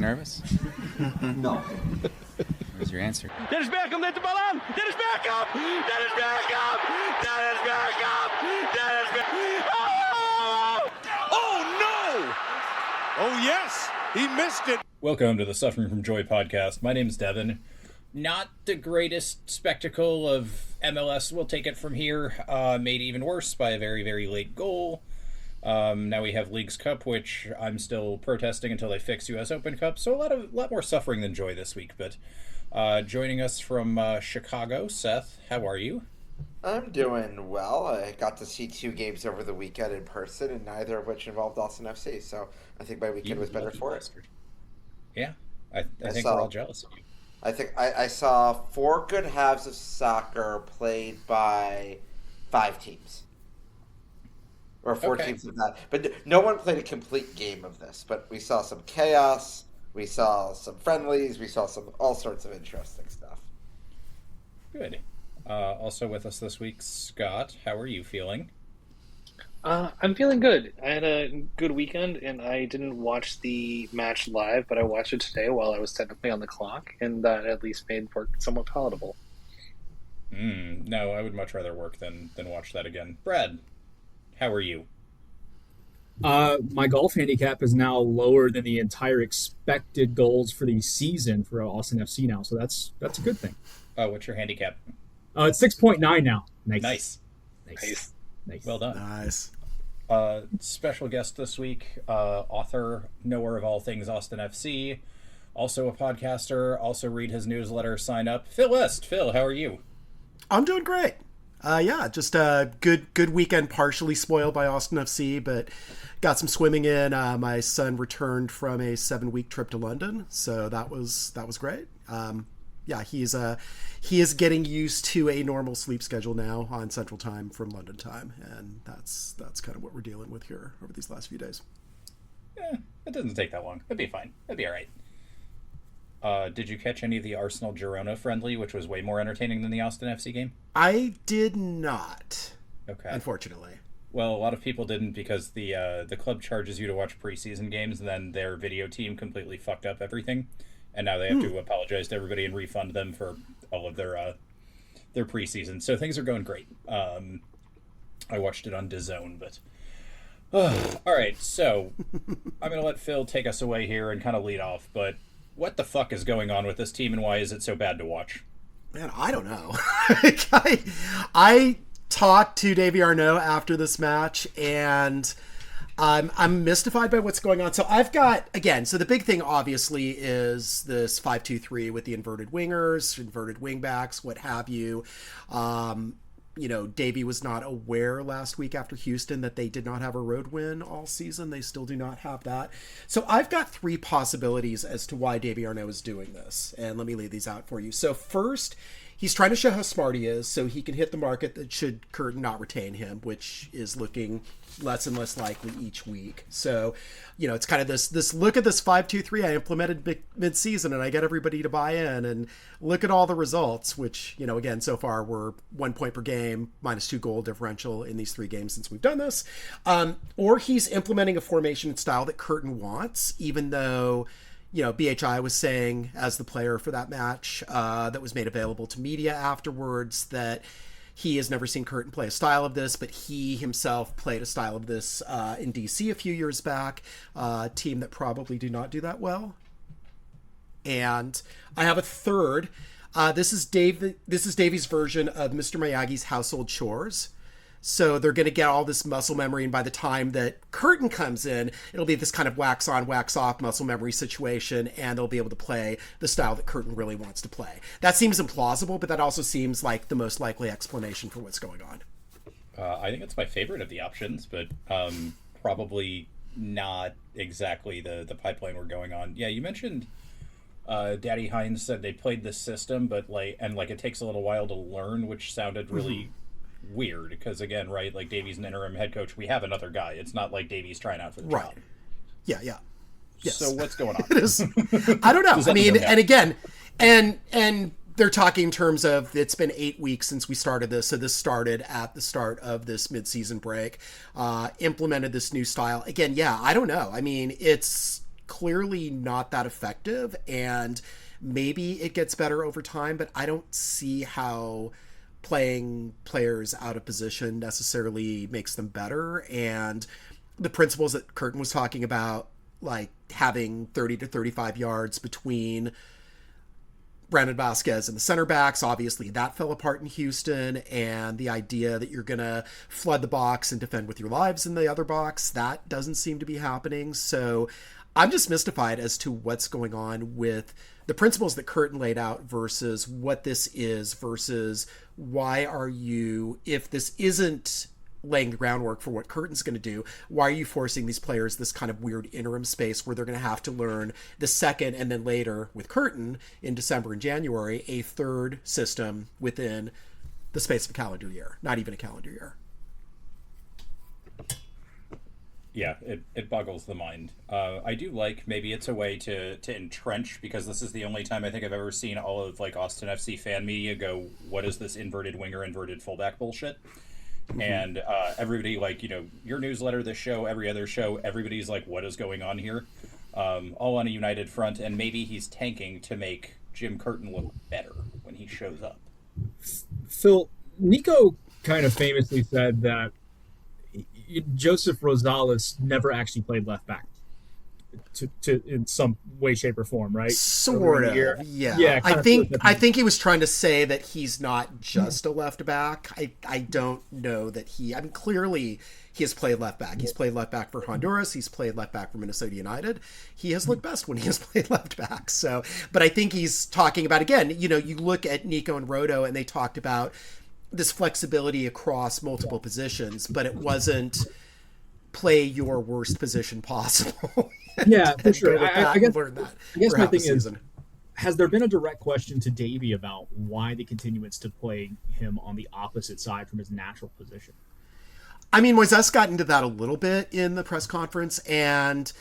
nervous? No. Where's your answer? Dennis Beckham, let the ball on! Dennis Beckham! Dennis Beckham! Dennis Beckham! Dennis Beckham! Oh! Oh, no! Oh, yes! He missed it! Welcome to the Suffering from Joy podcast. My name's Devin. Not the greatest spectacle of MLS. We'll take it from here. Made even worse by a very, very late goal. Now we have Leagues Cup, which I'm still protesting until they fix US Open Cup. So a lot more suffering than joy this week. But joining us from Chicago, Seth, how are you? I'm doing well. I got to see 2 games over the weekend in person, and neither of which involved Austin FC. So I think my weekend was better for it. Yeah, I think we're all jealous of you. I think I saw 4 good halves of soccer played by 5 teams. Or 4 teams of that. But no one played a complete game of this. But we saw some chaos. We saw some friendlies. We saw all sorts of interesting stuff. Good. Also with us this week, Scott. How are you feeling? I'm feeling good. I had a good weekend, and I didn't watch the match live, but I watched it today while I was technically on the clock, and that at least made work somewhat palatable. No, I would much rather work than watch that again. Brad, how are you? My golf handicap is now lower than the entire expected goals for the season for Austin FC now, so that's a good thing. What's your handicap? It's 6.9 now. Nice. Well done. Nice. Special guest this week, author, knower of all things Austin FC, also a podcaster, also read his newsletter, sign up. Phil West. Phil, how are you? I'm doing great. Just a good weekend, partially spoiled by Austin FC, but got some swimming in. My son returned from a 7-week trip to London, so that was great. He is getting used to a normal sleep schedule now on Central Time from London time, and that's kind of what we're dealing with here over these last few days. It doesn't take that long. It'll be fine. It'll be all right. Did you catch any of the Arsenal-Girona friendly, which was way more entertaining than the Austin FC game? I did not. Okay. Unfortunately. Well, a lot of people didn't because the club charges you to watch preseason games, and then their video team completely fucked up everything. And now they have to apologize to everybody and refund them for all of their preseason. So things are going great. I watched it on DAZN, but... all right, so I'm going to let Phil take us away here and kind of lead off. But what the fuck is going on with this team, and why is it so bad to watch? Man, I don't know. I talked to Davey Arnaud after this match, and... I'm mystified by what's going on. So I've got, again, so the big thing obviously is this 5-2-3 with the inverted wingers, inverted wingbacks, what have you. Davey was not aware last week after Houston that they did not have a road win all season. They still do not have that. So I've got 3 possibilities as to why Davey Arnaud is doing this. And let me lay these out for you. So first, he's trying to show how smart he is so he can hit the market that should Curtin not retain him, which is looking less and less likely each week. So, it's kind of this look at this 5-2-3 I implemented mid-season, and I get everybody to buy in, and look at all the results, which, again, so far we're 1 point per game, -2 goal differential in these 3 games since we've done this. Or he's implementing a formation style that Curtin wants, even though... BHI was saying, as the player for that match that was made available to media afterwards, that he has never seen Curtin play a style of this, but he himself played a style of this in DC a few years back, a team that probably do not do that well. And I have a third. This is Davey's version of Mr. Miyagi's household chores. So they're going to get all this muscle memory, and by the time that Curtin comes in, it'll be this kind of wax on, wax off muscle memory situation, and they'll be able to play the style that Curtin really wants to play. That seems implausible, but that also seems like the most likely explanation for what's going on. I think it's my favorite of the options, but probably not exactly the pipeline we're going on. Yeah, you mentioned Daddy Hines said they played this system, but it takes a little while to learn, which sounded really... weird, because again, right, like Davey's an interim head coach. We have another guy. It's not like Davey's trying out for the job. Yeah. Yes. So what's going on? It is. I don't know. I mean, and again, and they're talking in terms of it's been 8 weeks since we started this. So this started at the start of this mid-season break, implemented this new style. Again, yeah, I don't know. I mean, it's clearly not that effective, and maybe it gets better over time, but I don't see how playing players out of position necessarily makes them better. And the principles that Curtin was talking about, like having 30 to 35 yards between Brandon Vasquez and the center backs, obviously that fell apart in Houston, and the idea that you're going to flood the box and defend with your lives in the other box, that doesn't seem to be happening. So I'm just mystified as to what's going on with the principles that Curtin laid out versus what this is, versus why are you, if this isn't laying the groundwork for what Curtin's going to do, why are you forcing these players this kind of weird interim space where they're going to have to learn the second, and then later with Curtin in December and January, a third system within the space of a calendar year, not even a calendar year. Yeah, it boggles the mind. I do like, maybe it's a way to entrench, because this is the only time I think I've ever seen all of like Austin FC fan media go, what is this inverted winger, inverted fullback bullshit? Mm-hmm. And everybody, like, you know, your newsletter, this show, every other show, everybody's like, what is going on here? All on a united front, and maybe he's tanking to make Jim Curtin look better when he shows up. Phil, Nico kind of famously said that Joseph Rosales never actually played left back to in some way, shape, or form, right? Sort of, yeah. I think he was trying to say that he's not just a left back. I don't know that I mean, clearly he has played left back. He's played left back for Honduras. He's played left back for Minnesota United. He has looked best when he has played left back. So, but I think he's talking about, again, you know, you look at Nico and Rodo, and they talked about this flexibility across multiple positions, but it wasn't play your worst position possible. Yeah, for sure. I guess my thing is, has there been a direct question to Davey about why the continuance to play him on the opposite side from his natural position? I mean, Moises got into that a little bit in the press conference, and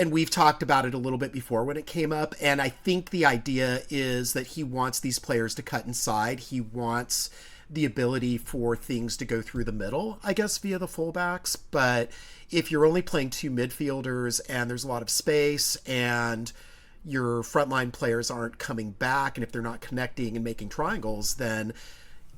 we've talked about it a little bit before when it came up, and I think the idea is that he wants these players to cut inside. He wants the ability for things to go through the middle, I guess, via the fullbacks. But if you're only playing two midfielders and there's a lot of space and your frontline players aren't coming back, and if they're not connecting and making triangles, then,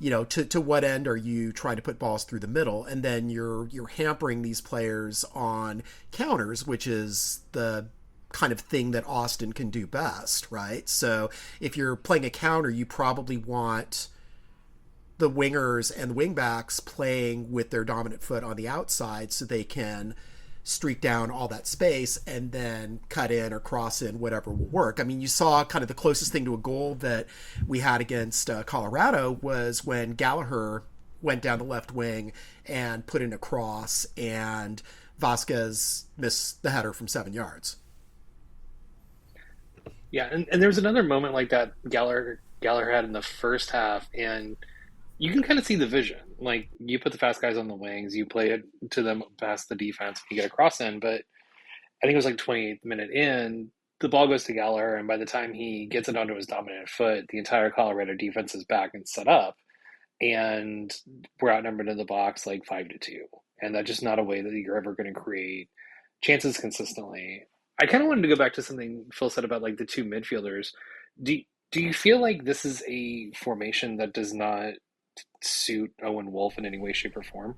you know, to what end are you trying to put balls through the middle? And then you're hampering these players on counters, which is the kind of thing that Austin can do best, right? So if you're playing a counter, you probably want the wingers and the wingbacks playing with their dominant foot on the outside so they can streak down all that space and then cut in or cross in, whatever will work. I mean, you saw kind of the closest thing to a goal that we had against Colorado was when Gallagher went down the left wing and put in a cross, and Vasquez missed the header from 7 yards. Yeah, and there was another moment like that Gallagher had in the first half, and you can kind of see the vision. Like, you put the fast guys on the wings, you play it to them past the defense, you get a cross in, but I think it was like 28th minute in, the ball goes to Gallagher, and by the time he gets it onto his dominant foot, the entire Colorado defense is back and set up, and we're outnumbered in the box like 5-2. And that's just not a way that you're ever going to create chances consistently. I kind of wanted to go back to something Phil said about like the two midfielders. Do you feel like this is a formation that does not suit Owen Wolff in any way, shape, or form?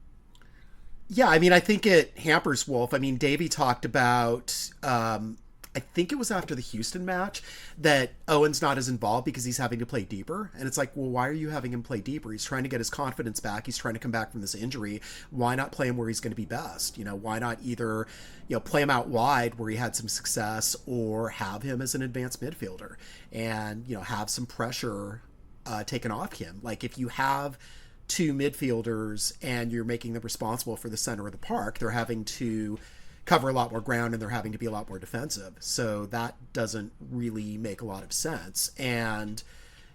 Yeah, I mean, I think it hampers Wolff. I mean, Davey talked about, I think it was after the Houston match, that Owen's not as involved because he's having to play deeper. And it's like, well, why are you having him play deeper? He's trying to get his confidence back. He's trying to come back from this injury. Why not play him where he's going to be best? You know, why not either, you know, play him out wide where he had some success, or have him as an advanced midfielder and, you know, have some pressure taken off him. Like, if you have two midfielders and you're making them responsible for the center of the park, they're having to cover a lot more ground and they're having to be a lot more defensive. So that doesn't really make a lot of sense. And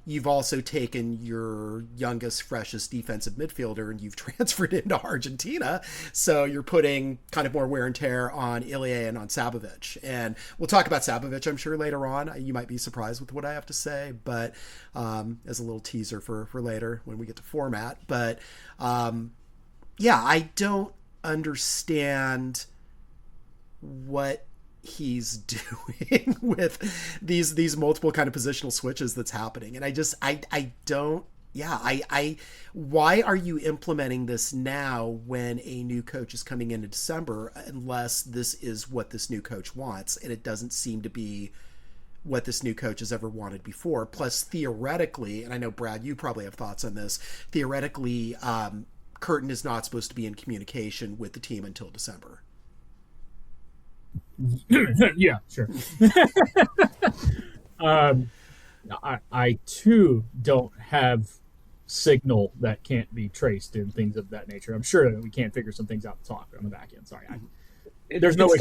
you've also taken your youngest, freshest defensive midfielder and you've transferred into Argentina. So you're putting kind of more wear and tear on Ilya and on Sabovic. And we'll talk about Sabovic, I'm sure, later on. You might be surprised with what I have to say, but as a little teaser for later when we get to format. But yeah, I don't understand what he's doing with these multiple kind of positional switches that's happening. And I don't, yeah, I why are you implementing this now when a new coach is coming in December, unless this is what this new coach wants? And it doesn't seem to be what this new coach has ever wanted before. Plus, theoretically, and I know, Brad, you probably have thoughts on this, theoretically, Curtin is not supposed to be in communication with the team until December. Yeah, sure. I too don't have signal that can't be traced and things of that nature. I'm sure that we can't figure some things out to talk on the back end. Sorry. There's no way.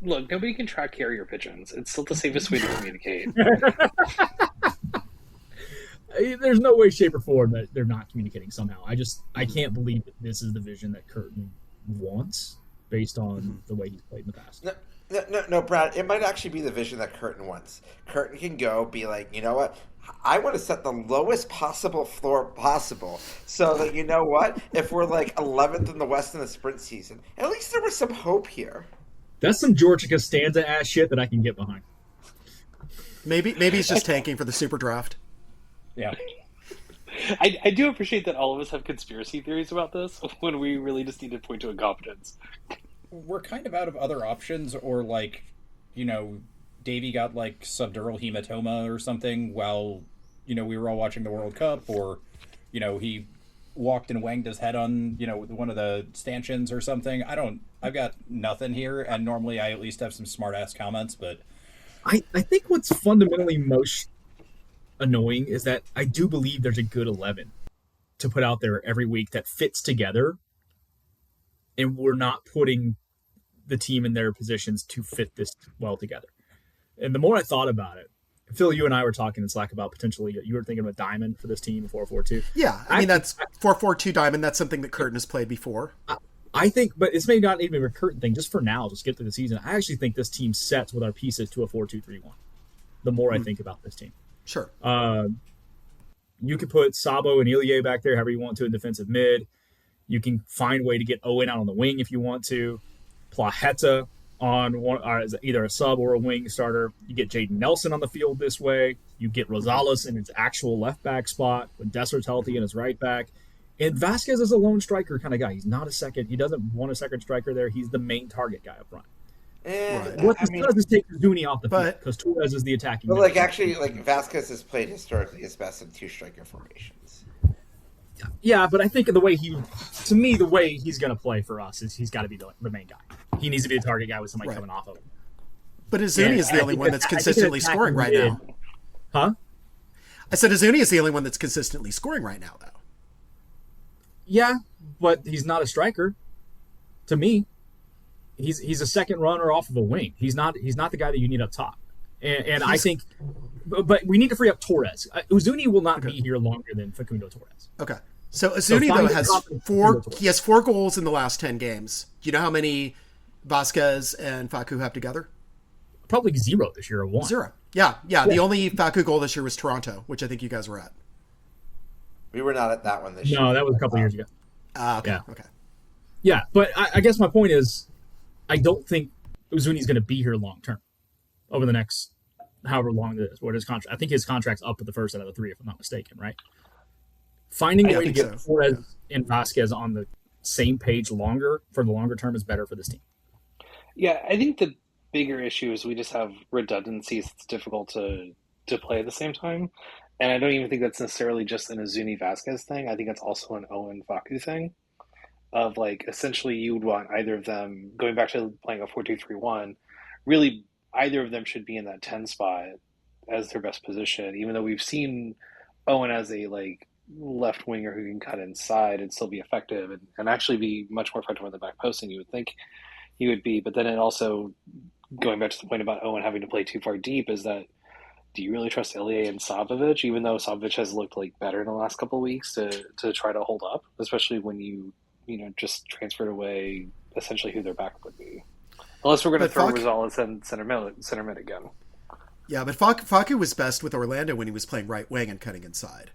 Look, nobody can track carrier pigeons. It's still the safest way to communicate. There's no way, shape, or form that they're not communicating somehow. I can't believe that this is the vision that Curtin wants based on the way he's played in the past. No, Brad, it might actually be the vision that Curtin wants. Curtin can go be like, you know what? I want to set the lowest possible floor possible so that, you know what? If we're like 11th in the West in the sprint season, at least there was some hope here. That's some Georgia Costanza ass shit that I can get behind. Maybe he's just tanking for the super draft. Yeah. I do appreciate that all of us have conspiracy theories about this when we really just need to point to incompetence. We're kind of out of other options, or like, you know, Davey got like subdural hematoma or something while, you know, we were all watching the World Cup, or, you know, he walked and wanged his head on, you know, one of the stanchions or something. I've got nothing here, and normally I at least have some smart ass comments, but I think what's fundamentally most annoying is that I do believe there's a good 11 to put out there every week that fits together, and we're not putting the team in their positions to fit this well together. And the more I thought about it, Phil, you and I were talking in Slack about potentially, you were thinking of a diamond for this team, 4-4-2. Yeah, I mean, that's 4-4-2 diamond. That's something that Curtin has played before. I think, but it's maybe not even a Curtin thing, just for now, just get through the season. I actually think this team sets with our pieces to a 4-2-3-1, the more I think about this team. Sure. You could put Sabo and Ilie back there however you want to in defensive mid. You can find a way to get Owen out on the wing if you want to. Plaheta on one, as either a sub or a wing starter. You get Jaden Nelson on the field this way. You get Rosales in his actual left back spot when Dessler's healthy in his right back. And Vasquez is a lone striker kind of guy. He's not a second. He doesn't want a second striker there. He's the main target guy up front. And What this does is take Zuni off the field because Torres is the attacking. But like actually, like Vasquez has played historically his best in two striker formations. Yeah, but I think the way the way he's going to play for us is he's got to be the main guy. He needs to be the target guy with somebody coming off of him. But Izuni is the only one that's consistently scoring right now. Huh? I said Izuni is the only one that's consistently scoring right now, though. Yeah, but he's not a striker. To me, he's a second runner off of a wing. He's not the guy that you need up top. And I think, but we need to free up Torres. Uzuni will not be here longer than Facundo Torres. Okay. So Izuni, though, has 4 goals in the last 10 games. Do you know how many Vasquez and Facu have together? Probably 0 this year, or 1. 0. Yeah. The only Facu goal this year was Toronto, which I think you guys were at. We were not at that one this year. No, that was a couple years ago. Okay. Yeah. Okay. Yeah, but I guess my point is, I don't think Uzuni's going to be here long term over the next however long it is. What his contract? I think his contract's up at the first out of the 3, if I'm not mistaken, right? Finding a way to get Torres and Vasquez on the same page longer for the longer term is better for this team. Yeah, I think the bigger issue is we just have redundancies. It's difficult to play at the same time. And I don't even think that's necessarily just an Azuni Vasquez thing. I think it's also an Owen Facu thing. Of like, essentially, you would want either of them, going back to playing a 4-2-3-1, really either of them should be in that 10 spot as their best position, even though we've seen Owen as a like left winger who can cut inside and still be effective and actually be much more effective on the back post than you would think he would be. But then it also, going back to the point about Owen having to play too far deep, is that do you really trust Ilie and Savovic, even though Savovic has looked like better in the last couple of weeks to try to hold up, especially when you just transferred away essentially who their back would be. Unless we're going to throw Rosales and center mid again. Yeah, but Facu was best with Orlando when he was playing right wing and cutting inside.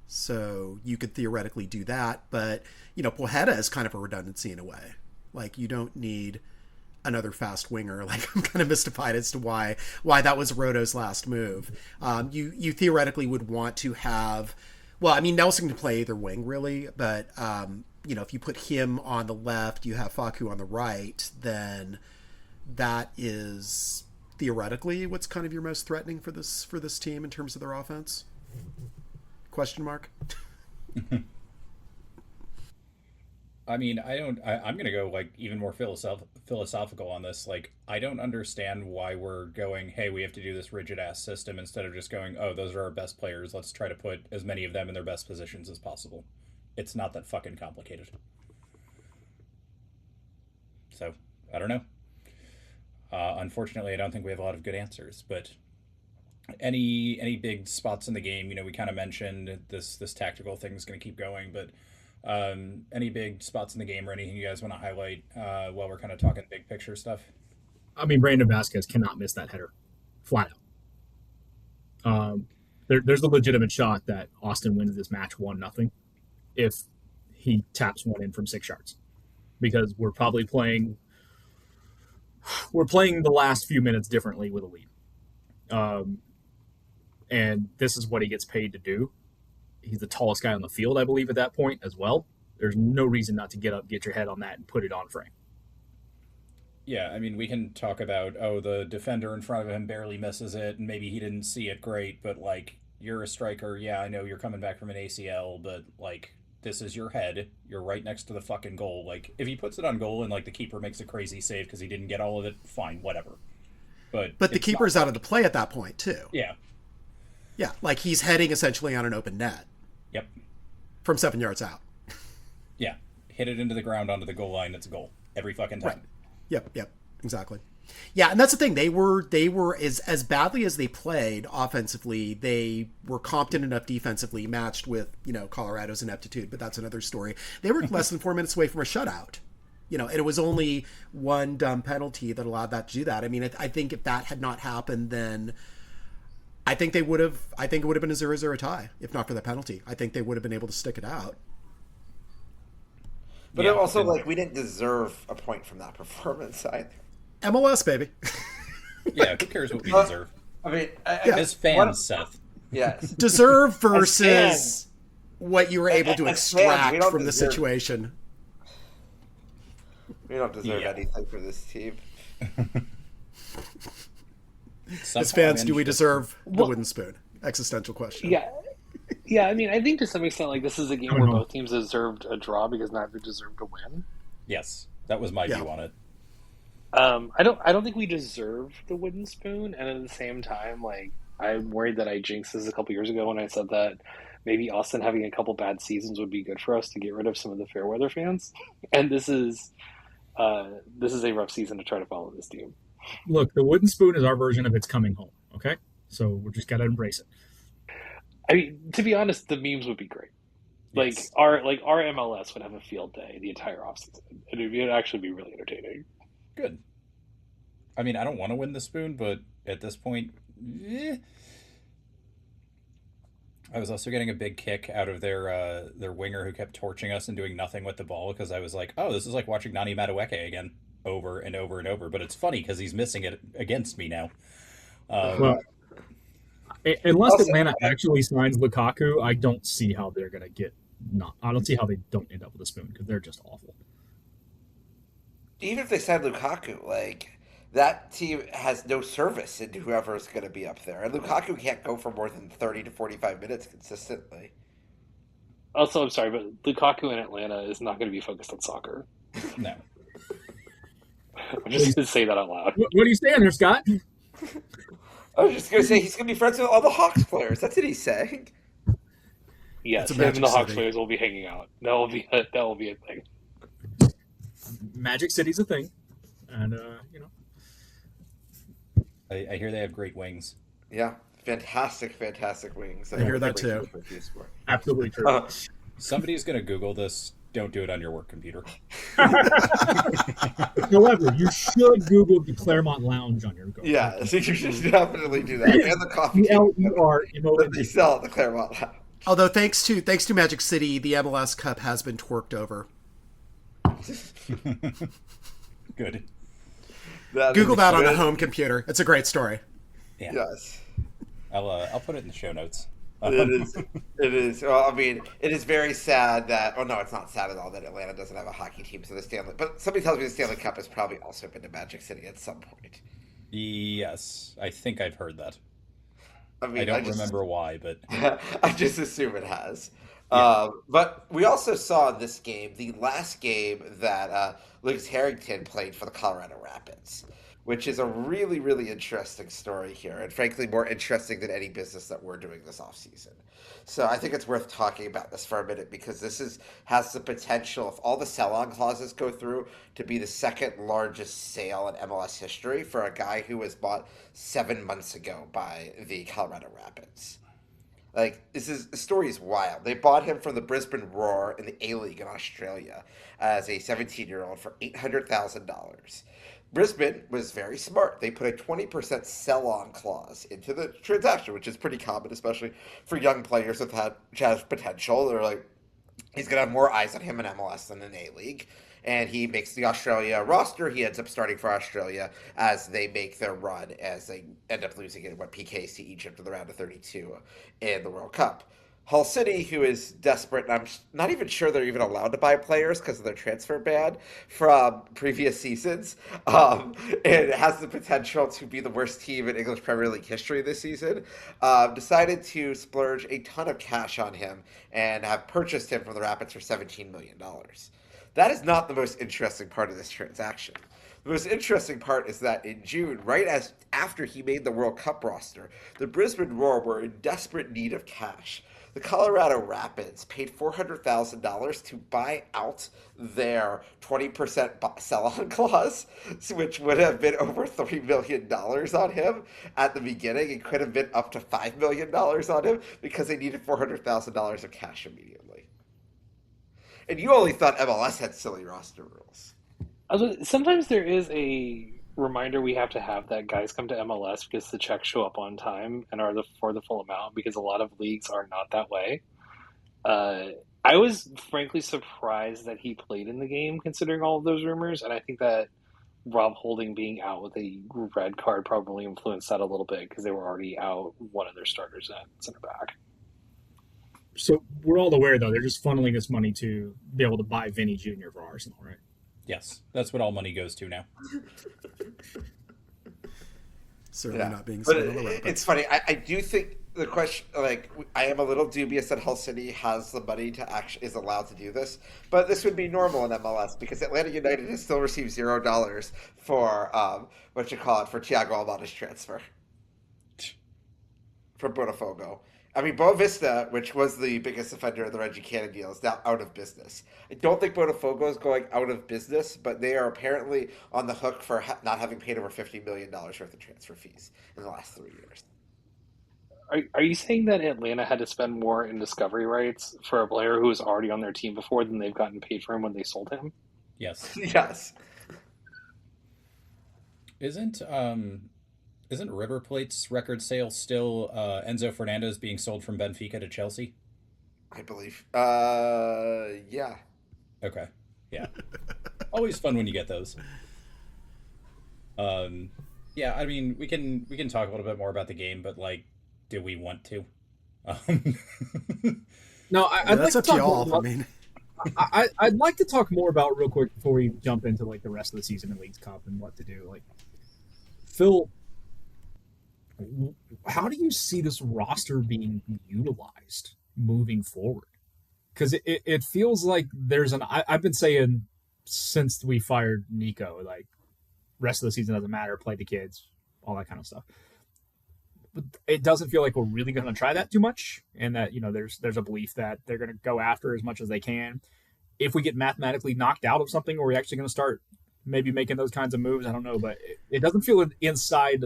So you could theoretically do that, but Plaheta is kind of a redundancy in a way. Like, you don't need another fast winger. Like, I'm kind of mystified as to why that was Roto's last move. You theoretically would want to have, well, I mean, Nelson can play either wing really, but if you put him on the left, you have Facu on the right, then that is theoretically what's kind of your most threatening for this team in terms of their offense. Question mark. I mean, I'm going to go like even more philosophical on this. Like, I don't understand why we're going, hey, we have to do this rigid ass system instead of just going, oh, those are our best players. Let's try to put as many of them in their best positions as possible. It's not that fucking complicated. So, I don't know. Unfortunately, I don't think we have a lot of good answers, but any big spots in the game, we kind of mentioned this tactical thing is going to keep going, but any big spots in the game or anything you guys want to highlight while we're kind of talking big picture stuff? I mean, Brandon Vasquez cannot miss that header, flat out. There's a legitimate shot that Austin wins this match 1-0 if he taps one in from 6 yards, because we're playing the last few minutes differently with a lead. And this is what he gets paid to do. He's the tallest guy on the field, I believe, at that point as well. There's no reason not to get up, get your head on that, and put it on frame. Yeah, I mean, we can talk about, the defender in front of him barely misses it, and maybe he didn't see it great, but, like, you're a striker. Yeah, I know you're coming back from an ACL, but, like, this is your head. You're right next to the fucking goal. Like, if he puts it on goal and, like, the keeper makes a crazy save because he didn't get all of it, fine, whatever. But the keeper's out of the play at that point, too. Yeah. Yeah, like he's heading essentially on an open net. Yep. From 7 yards out. Yeah. Hit it into the ground onto the goal line. It's a goal every fucking time. Right. Yep. Exactly. Yeah, and that's the thing. They were as badly as they played offensively, they were competent enough defensively, matched with, Colorado's ineptitude, but that's another story. They were less than 4 minutes away from a shutout. And it was only one dumb penalty that allowed that to do that. I mean, I think if that had not happened, then I think it would have been a 0-0 tie, if not for the penalty. I think they would have been able to stick it out. But also, like, we didn't deserve a point from that performance either. MLS, baby. Yeah, who cares what we deserve? I mean, as fans, Seth. Yes. Deserve versus what you were able to as extract fans, from the situation. We don't deserve anything for this team. As fans, do we deserve the wooden spoon? Existential question. Yeah. I mean, I think to some extent, like, this is a game where both teams deserved a draw because neither deserved to win. Yes, that was my view on it. I don't think we deserve the wooden spoon, and at the same time, like, I'm worried that I jinxed this a couple years ago when I said that maybe Austin having a couple bad seasons would be good for us to get rid of some of the fair weather fans. And this is a rough season to try to follow this team. Look, the wooden spoon is our version of It's Coming Home, okay? So we're just got to embrace it. I mean, to be honest, the memes would be great. Like, Yes. our MLS would have a field day the entire offseason. It would actually be really entertaining. Good. I mean, I don't want to win the spoon, but at this point, I was also getting a big kick out of their winger who kept torching us and doing nothing with the ball, because I was like, oh, this is like watching Nani Madueke again over and over and over. But it's funny because he's missing it against me now. Well, unless Atlanta actually signs Lukaku, I don't see how they're going to get I don't see how they don't end up with a spoon, because they're just awful. Even if they sign Lukaku, like, that team has no service into whoever's going to be up there. And Lukaku can't go for more than 30 to 45 minutes consistently. Also, I'm sorry, but Lukaku in Atlanta is not going to be focused on soccer. No. I'm just going to say that out loud. What are you saying there, Scott? I was just going to say he's going to be friends with all the Hawks players. That's what he's saying. Yes, It's a him and Magic the Hawks City. players will be hanging out. That will be a thing. Magic City's a thing. And, I hear they have great wings. Yeah. Fantastic wings. I hear that too. absolutely true. Somebody's going to Google this. Don't do it on your work computer. However, you should Google the Claremont Lounge on your go. Yeah, so you should definitely do that. And the coffee that CLERMONT. they sell at the Claremont Lounge. Although thanks to Magic City, the MLS Cup has been twerked over. Good. Google that on a home computer. It's a great story. Yeah. Yes. I'll put it in the show notes. It is. It is. Well, I mean, it is very sad that. Oh no, it's not sad at all that Atlanta doesn't have a hockey team. So the Stanley. But somebody tells me the Stanley Cup has probably also been to Magic City at some point. Yes, I think I've heard that. I mean, I don't remember why, but I just assume it has. Yeah. But we also saw in this game, the last game that Lucas Harrington played for the Colorado Rapids, which is a really, really interesting story here, and frankly, more interesting than any business that we're doing this offseason. So I think it's worth talking about this for a minute because has the potential, if all the sell-on clauses go through, to be the second largest sale in MLS history for a guy who was bought 7 months ago by the Colorado Rapids. Like, the story is wild. They bought him from the Brisbane Roar in the A-League in Australia as a 17-year-old for $800,000. Brisbane was very smart. They put a 20% sell-on clause into the transaction, which is pretty common, especially for young players which have potential. They're like, he's going to have more eyes on him in MLS than in A-League. And he makes the Australia roster. He ends up starting for Australia as they make their run, as they end up losing in PKs to Egypt in the round of 32 in the World Cup. Hull City, who is desperate, and I'm not even sure they're even allowed to buy players because of their transfer ban from previous seasons, and has the potential to be the worst team in English Premier League history this season, decided to splurge a ton of cash on him and have purchased him from the Rapids for $17 million. That is not the most interesting part of this transaction. The most interesting part is that in June, after he made the World Cup roster, the Brisbane Roar were in desperate need of cash. The Colorado Rapids paid $400,000 to buy out their 20% sell-on clause, which would have been over $3 million on him at the beginning. It could have been up to $5 million on him because they needed $400,000 of cash immediately. And you only thought MLS had silly roster rules. Sometimes there is a reminder we have to have that guys come to MLS because the checks show up on time and are for the full amount, because a lot of leagues are not that way. I was frankly surprised that he played in the game considering all of those rumors, and I think that Rob Holding being out with a red card probably influenced that a little bit because they were already out one of their starters at center back. So we're all aware, though, they're just funneling this money to be able to buy Vinny Jr. for Arsenal, right? Yes, that's what all money goes to now. Certainly not being spent on the Rapids. It's funny. I do think the question, like, I am a little dubious that Hull City has the money to actually is allowed to do this, but this would be normal in MLS because Atlanta United has still received $0 for for Thiago Almada's transfer from Botafogo. I mean, Boa Vista, which was the biggest offender of the Reggie Cannon deal, is now out of business. I don't think Botafogo is going out of business, but they are apparently on the hook for not having paid over $50 million worth of transfer fees in the last 3 years. Are you saying that Atlanta had to spend more in discovery rights for a player who was already on their team before than they've gotten paid for him when they sold him? Yes. Yes. Isn't River Plate's record sale still Enzo Fernandez being sold from Benfica to Chelsea? I believe. Yeah. Okay. Yeah. Always fun when you get those. Yeah, I mean, we can talk a little bit more about the game, but like, do we want to? No, I'd like that's to up to talk y'all. more I mean, I'd like to talk more about real quick before we jump into like the rest of the season in Leagues Cup and what to do. Like, Phil, how do you see this roster being utilized moving forward? Because it feels like I've been saying since we fired Nico, like, rest of the season doesn't matter, play the kids, all that kind of stuff. But it doesn't feel like we're really going to try that too much, and that, you know, there's a belief that they're going to go after as much as they can. If we get mathematically knocked out of something, are we actually going to start maybe making those kinds of moves? I don't know, but it doesn't feel inside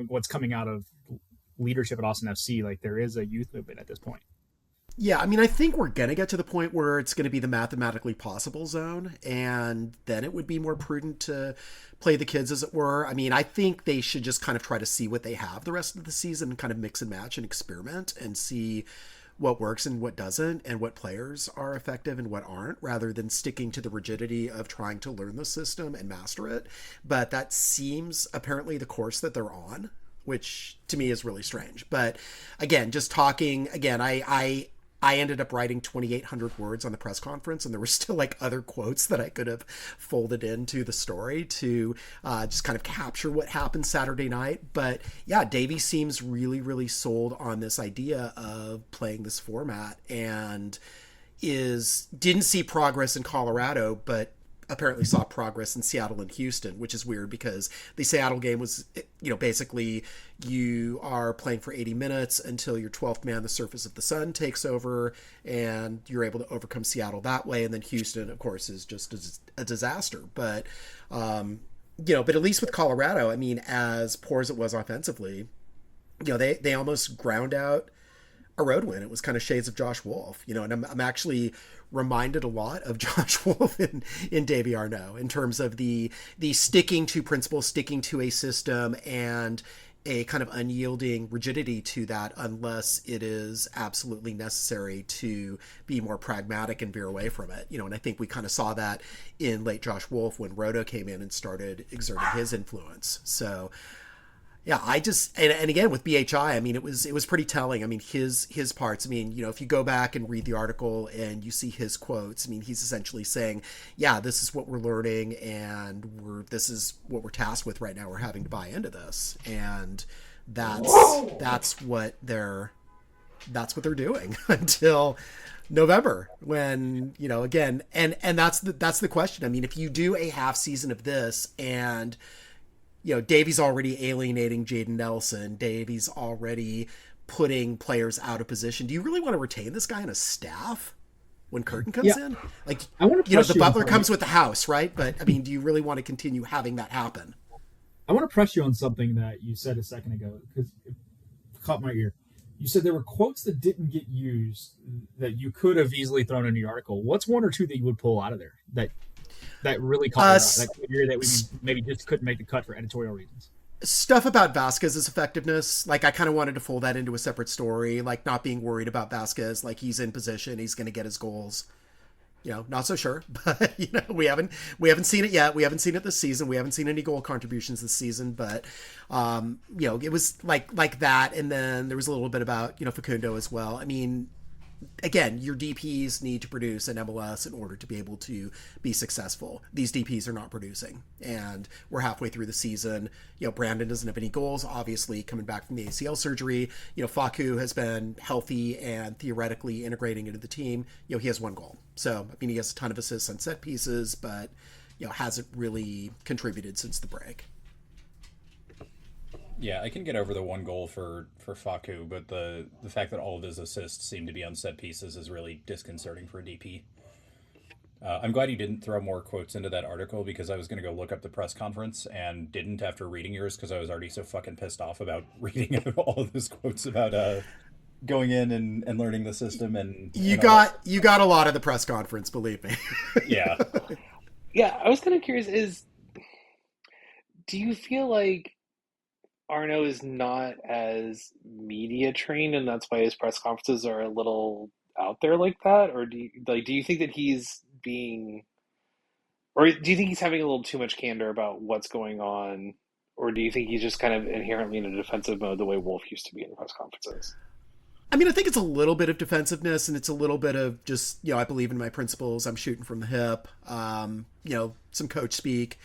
what's coming out of leadership at Austin FC like there is a youth movement at this point. Yeah, I mean, I think we're going to get to the point where it's going to be the mathematically possible zone, and then it would be more prudent to play the kids, as it were. I mean, I think they should just kind of try to see what they have the rest of the season and kind of mix and match and experiment and see what works and what doesn't, and what players are effective and what aren't, rather than sticking to the rigidity of trying to learn the system and master it. But that seems apparently the course that they're on, which to me is really strange. But again, just talking again, I ended up writing 2,800 words on the press conference, and there were still like other quotes that I could have folded into the story to just kind of capture what happened Saturday night. But yeah, Davey seems really, really sold on this idea of playing this format, and didn't see progress in Colorado, but apparently saw progress in Seattle and Houston, which is weird because the Seattle game was, basically you are playing for 80 minutes until your 12th man, the surface of the sun, takes over, and you're able to overcome Seattle that way. And then Houston, of course, is just a disaster. But, but at least with Colorado, I mean, as poor as it was offensively, they almost ground out a road win. It was kind of shades of Josh Wolf, and I'm actually reminded a lot of Josh Wolf in Davy Arnaud in terms of the sticking to principles, sticking to a system, and a kind of unyielding rigidity to that unless it is absolutely necessary to be more pragmatic and veer away from it. And I think we kind of saw that in late Josh Wolf when Roto came in and started exerting his influence. So yeah, I just, and again with BHI, I mean, it was pretty telling. I mean, his parts, I mean, if you go back and read the article and you see his quotes, I mean, he's essentially saying, yeah, this is what we're learning, and this is what we're tasked with right now. We're having to buy into this. And that's what they're doing until November, when, again, and that's the question. I mean, if you do a half season of this and Davey's already alienating Jaden Nelson, Davey's already putting players out of position, do you really want to retain this guy on a staff when Curtin comes in? Like, I want to the butler comes with the house, right? But I mean, do you really want to continue having that happen? I want to press you on something that you said a second ago, because it caught my ear. You said there were quotes that didn't get used that you could have easily thrown in the article. What's one or two that you would pull out of there that really caught that we maybe just couldn't make the cut for editorial reasons? Stuff about Vasquez's effectiveness. Like, I kind of wanted to fold that into a separate story, like not being worried about Vasquez. Like, he's in position, he's going to get his goals. Not so sure, but we haven't seen it yet. We haven't seen it this season. We haven't seen any goal contributions this season, but it was like that. And then there was a little bit about, Facundo as well. I mean, again, your DPs need to produce an MLS in order to be able to be successful. These DPs are not producing, and we're halfway through the season. Brandon doesn't have any goals, obviously, coming back from the ACL surgery. Facu has been healthy and theoretically integrating into the team. He has one goal. So, I mean, he has a ton of assists on set pieces, but, hasn't really contributed since the break. Yeah, I can get over the one goal for Facu, but the fact that all of his assists seem to be on set pieces is really disconcerting for a DP. I'm glad you didn't throw more quotes into that article, because I was going to go look up the press conference and didn't after reading yours, because I was already so fucking pissed off about reading all of those quotes about going in and learning the system. And you got a lot of the press conference, believe me. Yeah. Yeah, I was kind of curious, do you feel like Arnaud is not as media trained, and that's why his press conferences are a little out there like that? Or do you think that he's being, or do you think he's having a little too much candor about what's going on? Or do you think he's just kind of inherently in a defensive mode the way Wolf used to be in the press conferences? I mean, I think it's a little bit of defensiveness, and it's a little bit of just, I believe in my principles. I'm shooting from the hip. Some coach speak.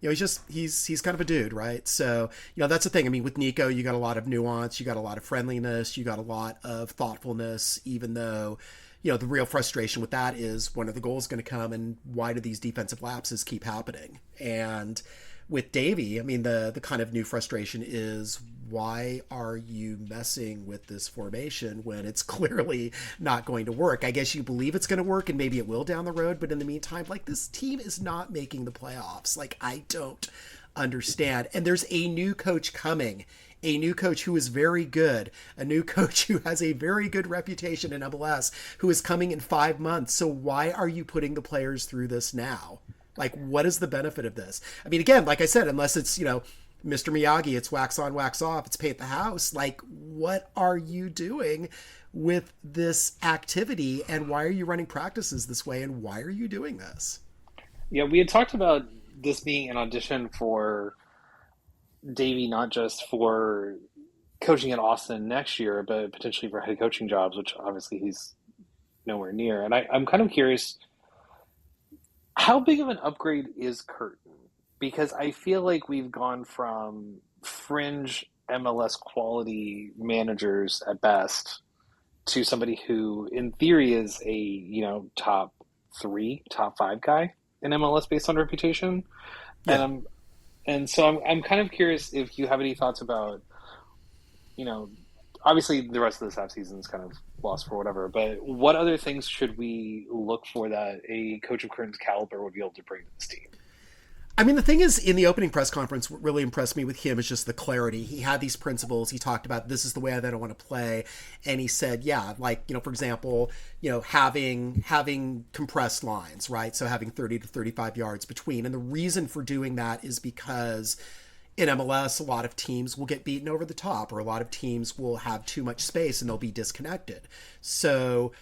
He's kind of a dude, right? So, that's the thing. I mean, with Nico, you got a lot of nuance, you got a lot of friendliness, you got a lot of thoughtfulness, even though, the real frustration with that is, when are the goals going to come, and why do these defensive lapses keep happening? And with Davey, I mean, the kind of new frustration is, why are you messing with this formation when it's clearly not going to work? I guess you believe it's going to work, and maybe it will down the road, but in the meantime, like, this team is not making the playoffs. Like, I don't understand. And there's a new coach coming, a new coach who is very good, a new coach who has a very good reputation in MLS, who is coming in 5 months. So why are you putting the players through this now? Like, what is the benefit of this? I mean, again, like I said, unless it's, Mr. Miyagi, it's wax on, wax off, it's paint the house. Like, what are you doing with this activity, and why are you running practices this way, and why are you doing this? Yeah, we had talked about this being an audition for Davey, not just for coaching at Austin next year, but potentially for head coaching jobs, which obviously he's nowhere near. And I'm kind of curious, how big of an upgrade is Curtin? Because I feel like we've gone from fringe MLS quality managers at best to somebody who, in theory, is a top 3, top 5 guy in MLS based on reputation. Yeah. And so I'm kind of curious if you have any thoughts about, obviously the rest of this half season is kind of lost for whatever, but what other things should we look for that a coach of Curtin's caliber would be able to bring to this team? I mean, the thing is, in the opening press conference, what really impressed me with him is just the clarity. He had these principles. He talked about, this is the way that I want to play. And he said, yeah, like, for example, having compressed lines, right? So having 30 to 35 yards between. And the reason for doing that is because in MLS, a lot of teams will get beaten over the top, or a lot of teams will have too much space and they'll be disconnected. So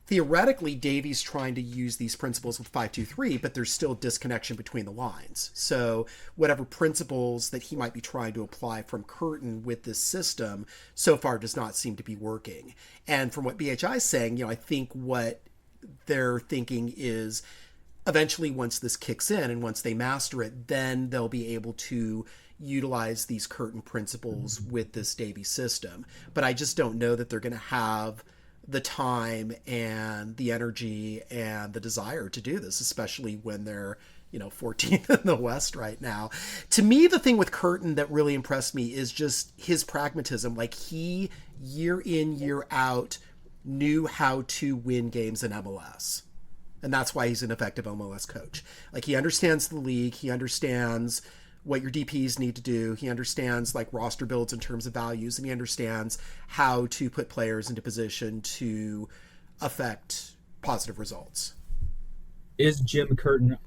theoretically, Davey's trying to use these principles with 5-2-3, but there's still disconnection between the lines. So whatever principles that he might be trying to apply from Curtin with this system so far does not seem to be working. And from what BHI is saying, I think what they're thinking is eventually once this kicks in and once they master it, then they'll be able to utilize these Curtin principles with this Davey system. But I just don't know that they're going to have the time and the energy and the desire to do this, especially when they're 14th in the West right now. To me, the thing with Curtin that really impressed me is just his pragmatism. Like, he year in, year out knew how to win games in MLS, and that's why he's an effective MLS coach. Like, he understands the league, he understands what your DPs need to do. He understands like roster builds in terms of values, and he understands how to put players into position to affect positive results. Is Jim Curtin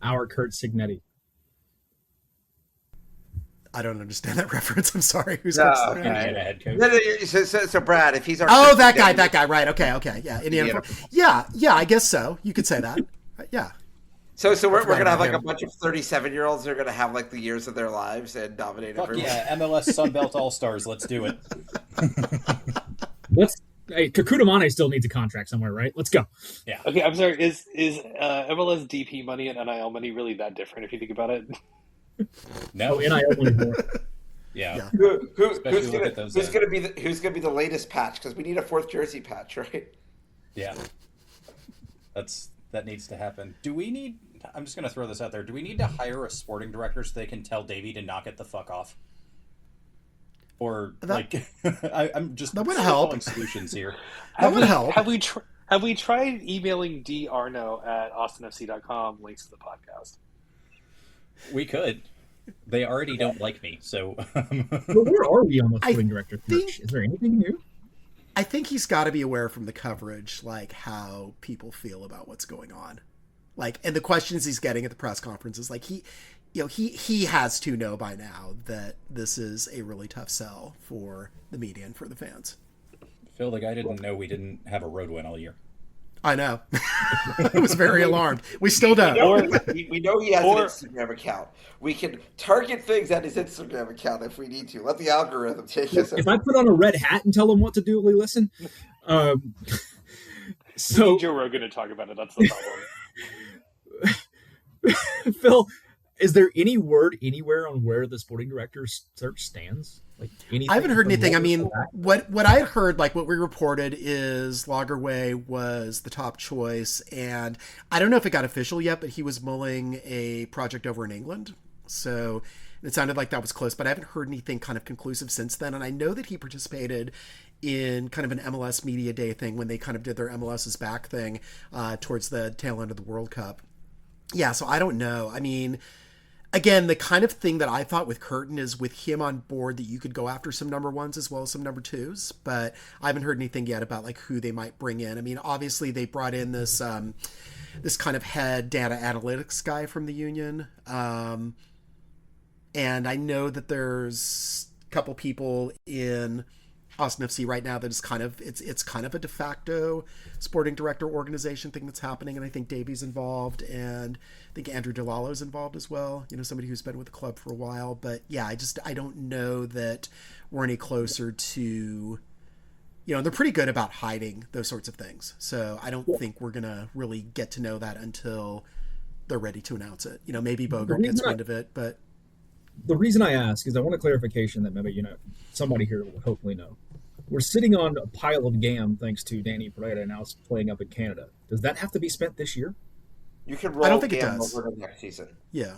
our Kurt Signetti? I don't understand that reference. I'm sorry. Who's Indiana head coach? So Brad, if he's our that guy. Right. Okay. Yeah. Indiana. Yeah. I guess so. You could say that. Yeah. So we're going to have like a bunch of 37-year-olds that are going to have like the years of their lives and dominate everyone. Yeah, MLS Sunbelt All-Stars. Let's do it. Kakuta Mane still needs a contract somewhere, right? Let's go. Yeah. Okay, I'm sorry. Is MLS DP money and NIL money really that different if you think about it? No. NIL money more. Yeah. Who's going to be the latest patch? Because we need a 4th jersey patch, right? Yeah. That needs to happen. I'm just going to throw this out there. Do we need to hire a sporting director so they can tell Davey to knock it the fuck off? Or, I'm just that would help. Solutions here. That would help. Have we tried emailing D. Arno at austinfc.com, links to the podcast? We could. They already don't like me, so... But where are we on the sporting director search? Is there anything new? I think he's got to be aware from the coverage, like, how people feel about what's going on. Like, and the questions he's getting at the press conferences, like, he has to know by now that this is a really tough sell for the media and for the fans. Phil, the guy didn't know we didn't have a road win all year. I know. I was very alarmed. We still don't. We know he has an Instagram account. We can target things at his Instagram account if we need to. Let the algorithm take us. If I put on a red hat and tell him what to do, will he listen? So we need Joe Rogan to talk about it. That's the problem. Phil, is there any word anywhere on where the sporting director search stands? Like, I haven't heard anything. I mean, what I had heard, like what we reported, is Lagerwey was the top choice, and I don't know if it got official yet, but he was mulling a project over in England. So it sounded like that was close, but I haven't heard anything kind of conclusive since then. And I know that he participated in kind of an MLS Media Day thing when they kind of did their MLS is back thing towards the tail end of the World Cup. Yeah, so I don't know. I mean, again, the kind of thing that I thought with Curtin is with him on board that you could go after some number ones as well as some number twos, but I haven't heard anything yet about like who they might bring in. I mean, obviously they brought in this this kind of head data analytics guy from the Union. And I know that there's a couple people in Austin FC right now that is kind of it's kind of a de facto sporting director organization thing that's happening, and I think Davey's involved, and I think Andrew DeLallo's involved as well. Somebody who's been with the club for a while. But yeah, I don't know that we're any closer to. They're pretty good about hiding those sorts of things. So I don't think we're gonna really get to know that until they're ready to announce it. Maybe Bogart gets wind of it, but. The reason I ask is I want a clarification that maybe somebody here will hopefully know. We're sitting on a pile of GAM thanks to Danny Pereira now playing up in Canada. Does that have to be spent this year? You can roll I don't think GAM it does. over the next season. Yeah.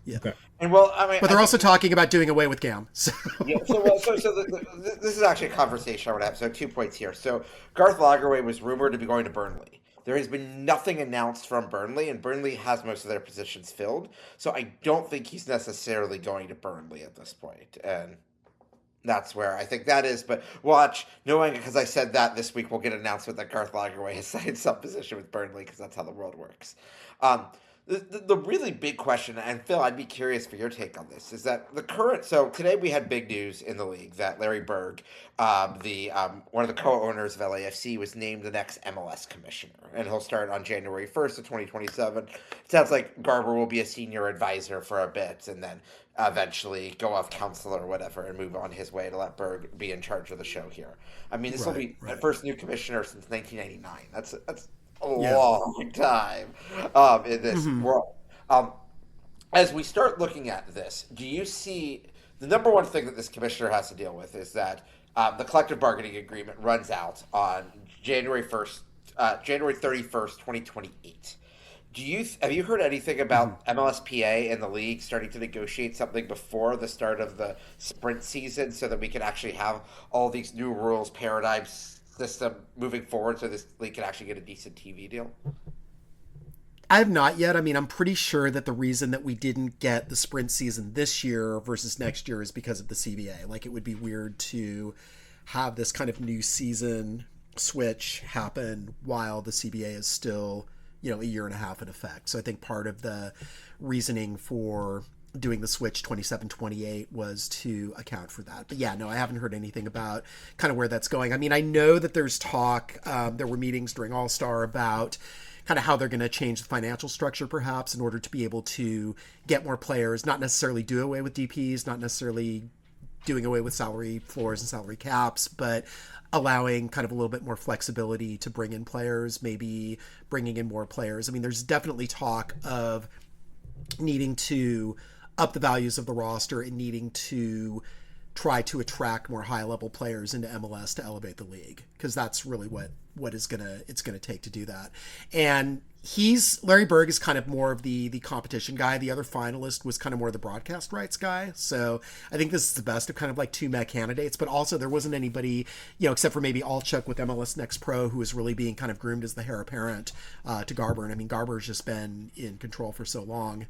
Okay. And but they're also talking about doing away with GAM. So. Yeah, this is actually a conversation I would have. So 2 points here. So Garth Lagerwey was rumored to be going to Burnley. There has been nothing announced from Burnley, and Burnley has most of their positions filled. So I don't think he's necessarily going to Burnley at this point. And that's where I think that is. But watch, knowing because I said that this week, we'll get an announcement that Garth Lagerwey has signed some position with Burnley because that's how the world works. The really big question, and Phil, I'd be curious for your take on this, is that so today we had big news in the league that Larry Berg, one of the co-owners of LAFC, was named the next MLS commissioner, and he'll start on January 1st of 2027. It sounds like Garber will be a senior advisor for a bit, and then eventually go off council or whatever and move on his way to let Berg be in charge of the show here. I mean, this will be the first new commissioner since 1999. That's a long time in this world. As we start looking at this, do you see the number one thing that this commissioner has to deal with is that the collective bargaining agreement runs out on January 31st, 2028. Have you heard anything about MLSPA and the league starting to negotiate something before the start of the sprint season so that we can actually have all these new rules, paradigms, system moving forward so this league can actually get a decent TV deal? I have not yet. I mean, I'm pretty sure that the reason that we didn't get the sprint season this year versus next year is because of the CBA. Like, it would be weird to have this kind of new season switch happen while the CBA is still, a year and a half in effect. So I think part of the reasoning for doing the switch 27-28 was to account for that. But yeah, no, I haven't heard anything about kind of where that's going. I mean, I know that there's talk, there were meetings during All-Star about kind of how they're going to change the financial structure perhaps in order to be able to get more players, not necessarily do away with DPs, not necessarily doing away with salary floors and salary caps, but allowing kind of a little bit more flexibility to bring in players, maybe bringing in more players. I mean, there's definitely talk of needing to up the values of the roster and needing to try to attract more high-level players into MLS to elevate the league, because that's really what it's gonna take to do that. And Larry Berg is kind of more of the competition guy. The other finalist was kind of more the broadcast rights guy. So I think this is the best of kind of like two mega candidates, but also there wasn't anybody, except for maybe Alchuk with MLS Next Pro, who was really being kind of groomed as the heir apparent to Garber. And I mean, Garber's just been in control for so long.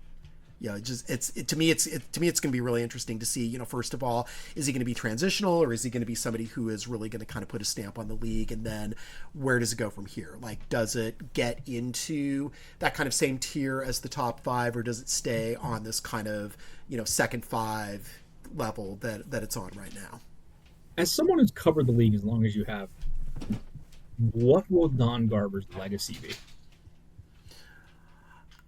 To me it's going to be really interesting to see, first of all, is he going to be transitional, or is he going to be somebody who is really going to kind of put a stamp on the league? And then where does it go from here? Like, does it get into that kind of same tier as the top five, or does it stay on this kind of, second five level that it's on right now? As someone who's covered the league as long as you have, what will Don Garber's legacy be?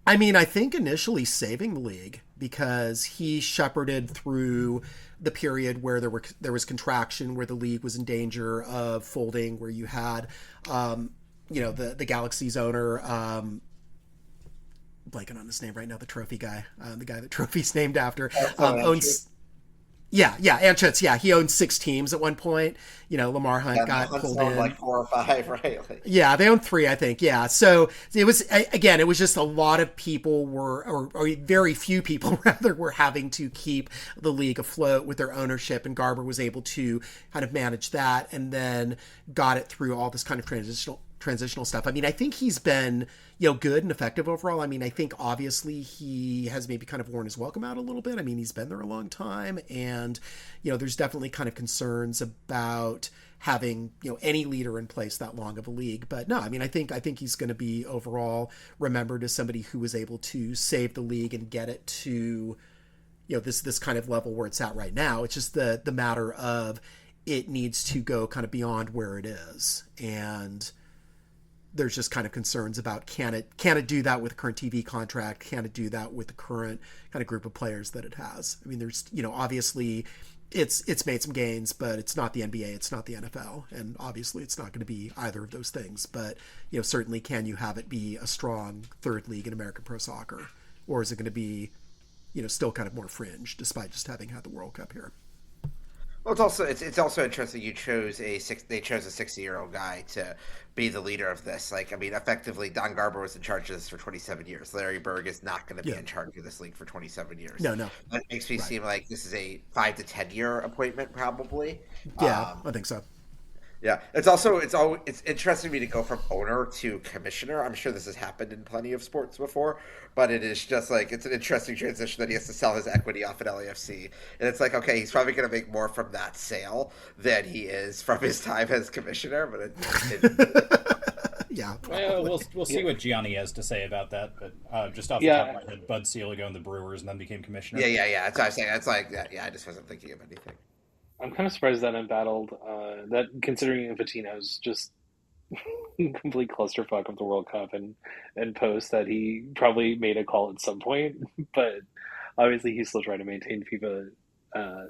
I mean, I think initially saving the league, because he shepherded through the period where there was contraction, where the league was in danger of folding, where you had, the Galaxy's owner, blanking on his name right now, the trophy guy, the guy that trophy's named after, owns. Yeah, Anschutz. Yeah, he owned 6 teams at one point. Lamar Hunt got pulled in. Like 4 or 5, right? Yeah, they owned 3, I think. Yeah, so it was just a lot of people or very few people rather were having to keep the league afloat with their ownership, and Garber was able to kind of manage that, and then got it through all this kind of transitional stuff. I mean, I think he's been, good and effective overall. I mean, I think obviously he has maybe kind of worn his welcome out a little bit. I mean, he's been there a long time, and, there's definitely kind of concerns about having, any leader in place that long of a league. But no, I mean, I think he's going to be overall remembered as somebody who was able to save the league and get it to, this kind of level where it's at right now. It's just the matter of it needs to go kind of beyond where it is, and there's just kind of concerns about can it do that with the current TV contract? Can it do that with the current kind of group of players that it has? I mean, there's obviously it's made some gains, but it's not the NBA, it's not the NFL, and obviously it's not going to be either of those things. But certainly, can you have it be a strong third league in American pro soccer, or is it going to be still kind of more fringe, despite just having had the World Cup here? Well, it's also interesting. They chose a 60-year-old guy to be the leader of this. Like, I mean, effectively, Don Garber was in charge of this for 27 years. Larry Berg is not going to be in charge of this league for 27 years. No. That makes me seem like this is a 5 to 10 year appointment, probably. Yeah, I think so. Yeah, it's interesting to me to go from owner to commissioner. I'm sure this has happened in plenty of sports before, but it is just like it's an interesting transition that he has to sell his equity off at LAFC, and it's like, okay, he's probably going to make more from that sale than he is from his time as commissioner. But yeah, well, we'll see what Gianni has to say about that. But just off the top of my head, Bud Selig owned the Brewers and then became commissioner. Yeah. That's what I'm saying. It's like, I just wasn't thinking of anything. I'm kind of surprised that embattled that, considering Infantino's just complete clusterfuck of the World Cup and post, that he probably made a call at some point, but obviously he's still trying to maintain FIFA,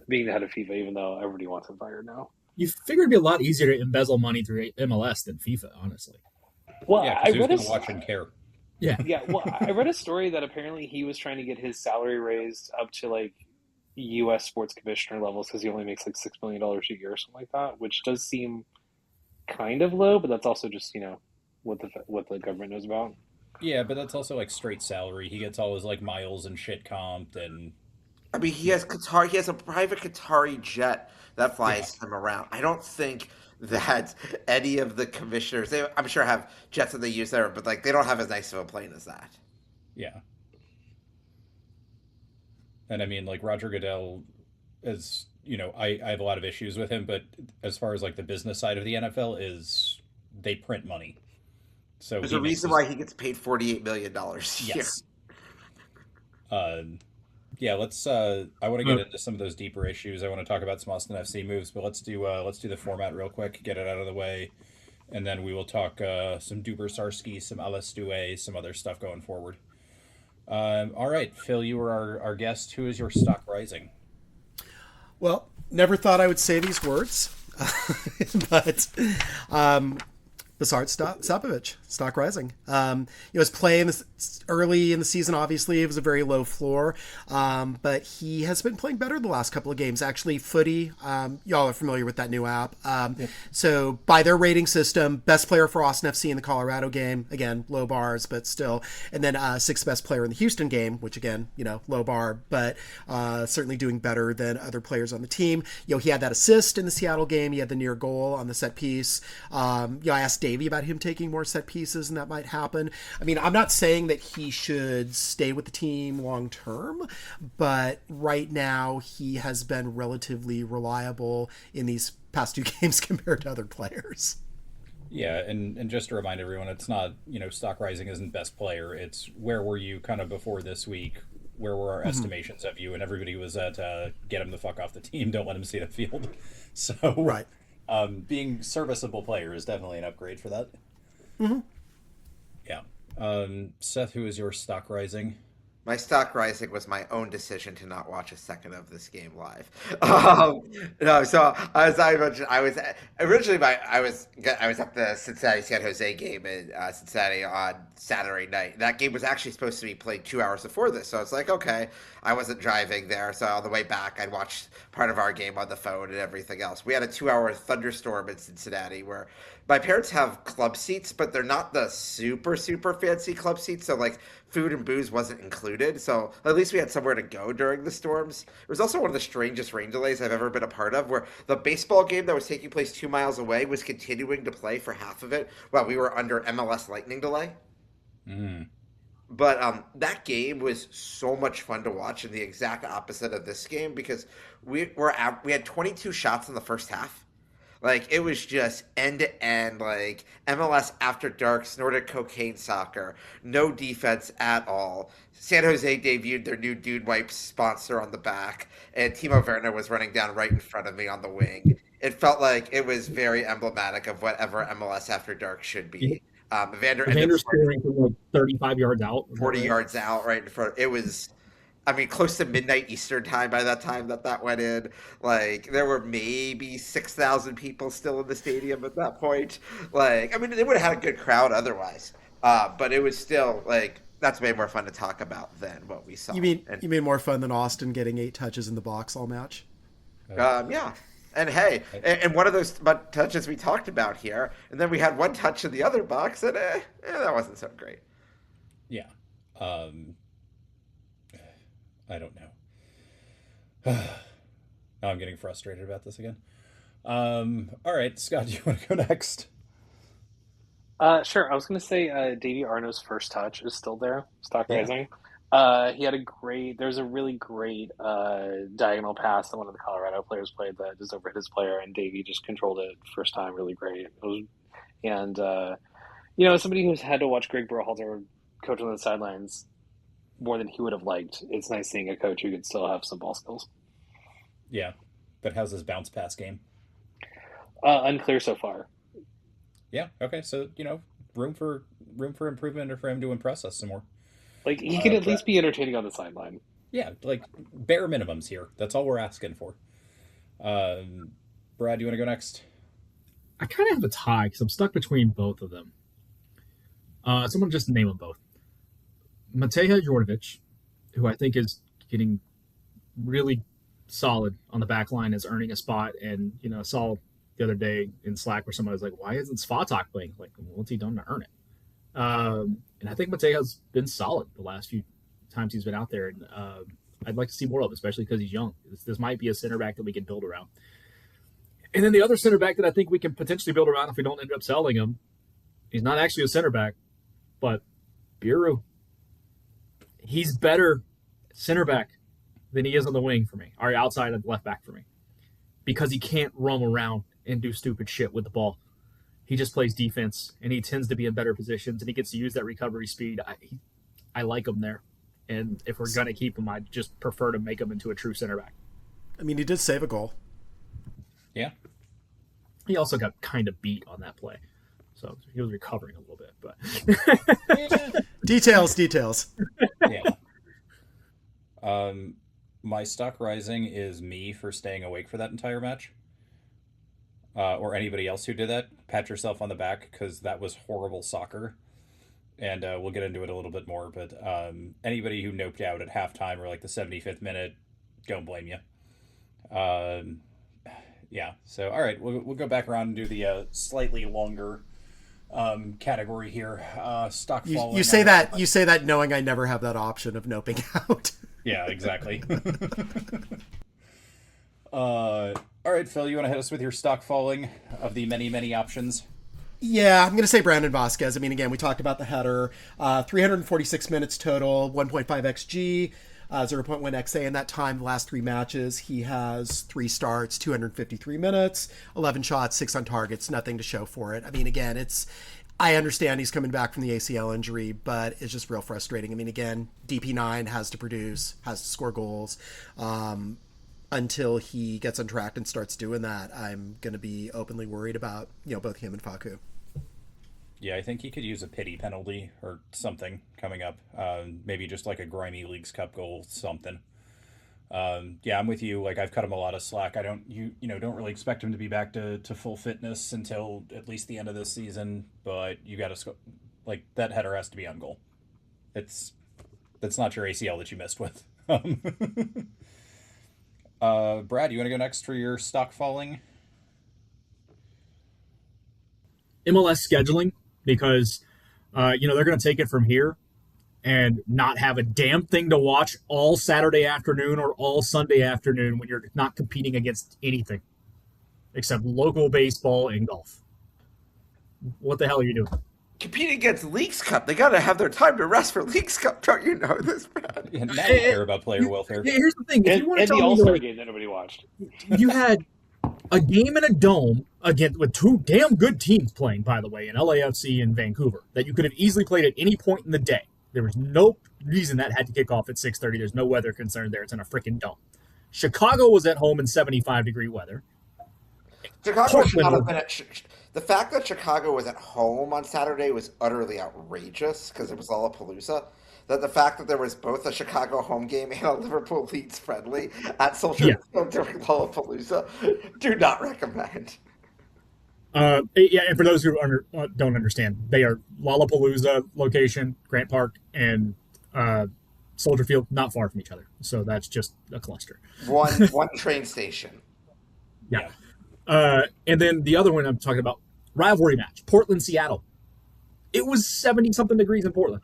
being the head of FIFA, even though everybody wants him fired now. You figure it'd be a lot easier to embezzle money through MLS than FIFA, honestly. Well, yeah, I read who's gonna watch and care. Yeah. Well, I read a story that apparently he was trying to get his salary raised up to like U.S. sports commissioner levels because he only makes like $6 million a year or something like that, which does seem kind of low, but that's also just what the government knows about. Yeah, but that's also like straight salary. He gets all his like miles and shit comped, and I mean, he has Qatar. He has a private Qatari jet that flies him around. I don't think that any of the commissioners, I'm sure, have jets that they use there, but like they don't have as nice of a plane as that. Yeah. And I mean, like Roger Goodell is, I have a lot of issues with him, but as far as like the business side of the NFL is, they print money. So there's a reason why he gets paid $48 million a year. Yes. Yeah, let's. I want to get into some of those deeper issues. I want to talk about some Austin FC moves, but let's do the format real quick, get it out of the way, and then we will talk some Duber Sarski, some Alice Due, some other stuff going forward. All right, Phil, you were our guest. Who is your stock rising? Well, never thought I would say these words, but Basart Sapovic, stock rising. His play early in the season, obviously, it was a very low floor, but he has been playing better the last couple of games. Actually, Footy, y'all are familiar with that new app. So by their rating system, best player for Austin FC in the Colorado game, again, low bars, but still. And then sixth best player in the Houston game, which again, low bar, but certainly doing better than other players on the team. He had that assist in the Seattle game. He had the near goal on the set piece. I asked Davey about him taking more set pieces, and that might happen. I mean, I'm not saying that he should stay with the team long term, but right now he has been relatively reliable in these past two games compared to other players. Yeah, and just to remind everyone, it's not, stock rising isn't best player. It's where were you kind of before this week? Where were our estimations of you? And everybody was at get him the fuck off the team. Don't let him see the field. So right. Being serviceable player is definitely an upgrade for that. Mm-hmm. Yeah. Seth, who is your stock rising? My stock rising was my own decision to not watch a second of this game live. No, so as I mentioned, I was originally I was at the Cincinnati San Jose game in Cincinnati on Saturday night. That game was actually supposed to be played 2 hours before this, so it's like, okay, I wasn't driving there, so on the way back, I'd watched part of our game on the phone and everything else. We had a 2-hour thunderstorm in Cincinnati where my parents have club seats, but they're not the super fancy club seats, so like food and booze wasn't included, so at least we had somewhere to go during the storms. It was also one of the strangest rain delays I've ever been a part of, where the baseball game that was taking place 2 miles away was continuing to play for half of it while we were under MLS lightning delay. But that game was so much fun to watch, and the exact opposite of this game, because we had 22 shots in the first half. Like, it was just end-to-end, like, MLS After Dark, snorted cocaine soccer. No defense at all. San Jose debuted their new Dude Wipes sponsor on the back, and Timo Werner was running down right in front of me on the wing. It felt like it was very emblematic of whatever MLS After Dark should be. Evander ended up scoring from like 35 yards out. 40 yards out right in front. It was, I mean, close to midnight Eastern time by that time that went in. Like, there were maybe 6,000 people still in the stadium at that point. Like, I mean, they would have had a good crowd otherwise. But it was still, like, that's way more fun to talk about than what we saw. You mean more fun than Austin getting 8 touches in the box all match? Yeah. And hey, and one of those touches we talked about here, and then we had one touch in the other box, and that wasn't so great. Yeah. I don't know. Now I'm getting frustrated about this again. All right, Scott, do you want to go next? Sure. I was going to say Davey Arno's first touch is still there, stock rising. He had there's a really great diagonal pass that one of the Colorado players played that just overhit his player, and Davey just controlled it first time really great. As somebody who's had to watch Greg Berhalter coach on the sidelines more than he would have liked, it's nice seeing a coach who could still have some ball skills. Yeah, but how's his bounce pass game? Unclear so far. Yeah, okay, so, room for improvement or for him to impress us some more. Like, he could at least be entertaining on the sideline. Yeah, like, bare minimums here. That's all we're asking for. Brad, do you want to go next? I kind of have a tie because I'm stuck between both of them. So I'm going to just name them both. Mateja Jordovic, who I think is getting really solid on the back line, is earning a spot. And, I saw the other day in Slack where somebody was like, why isn't Svatak playing? Like, what's he done to earn it? And I think Mateja's been solid the last few times he's been out there. And I'd like to see more of, especially because he's young. This might be a center back that we can build around. And then the other center back that I think we can potentially build around if we don't end up selling him, he's not actually a center back, but Biru. He's better center back than he is on the wing for me, or outside of left back for me, because he can't roam around and do stupid shit with the ball. He just plays defense, and he tends to be in better positions, and he gets to use that recovery speed. I like him there. And if we're going to keep him, I'd just prefer to make him into a true center back. I mean, he did save a goal. Yeah. He also got kind of beat on that play. So he was recovering a little bit. But Details. Yeah. My stock rising is me for staying awake for that entire match. Or anybody else who did that. Pat yourself on the back, because that was horrible soccer. And we'll get into it a little bit more. But anybody who noped out at halftime or like the 75th minute, don't blame you. Yeah. So, all right, we'll go back around and do the slightly longer category here. Stock falling. You say that knowing I never have that option of noping out. Yeah, exactly. All right, Phil, you want to hit us with your stock falling of the many, many options? Yeah, I'm going to say Brandon Vasquez. I mean, again, we talked about the header. 346 minutes total, 1.5 XG, 0.1 XA in that time. The last 3 matches, he has 3 starts, 253 minutes, 11 shots, 6 on targets, nothing to show for it. I mean, again, I understand he's coming back from the ACL injury, but it's just real frustrating. I mean, again, DP9 has to produce, has to score goals. Until he gets on track and starts doing that, I'm going to be openly worried about, both him and Facu. Yeah, I think he could use a pity penalty or something coming up. Maybe just like a grimy Leagues Cup goal, something. Yeah, I'm with you. Like, I've cut him a lot of slack. I don't really expect him to be back to full fitness until at least the end of this season. But you got to like, that header has to be on goal. That's not your ACL that you missed with. Brad, you want to go next for your stock falling? MLS scheduling, because they're going to take it from here and not have a damn thing to watch all Saturday afternoon or all Sunday afternoon when you're not competing against anything except local baseball and golf. What the hell are you doing? Competing against Leagues Cup. They got to have their time to rest for Leagues Cup. Don't you know this, Brad? Yeah, now you care about player welfare. Here's the thing. If you want to and the tell me, All-Star game that nobody watched. you had a game in a dome again with two damn good teams playing, by the way, in LAFC and Vancouver, that you could have easily played at any point in the day. There was no reason that had to kick off at 6:30. There's no weather concern there. It's in a freaking dome. Chicago was at home in 75-degree weather. Chicago should not have been at. The fact that Chicago was at home on Saturday was utterly outrageous because it was Lollapalooza. That the fact that there was both a Chicago home game and a Liverpool Leeds friendly at Soldier Field during Lollapalooza, do not recommend. And for those who don't understand, they are Lollapalooza location, Grant Park, and Soldier Field, not far from each other. So that's just a cluster. One train station. Yeah. And then the other one I'm talking about, rivalry match, Portland-Seattle. It was 70-something degrees in Portland.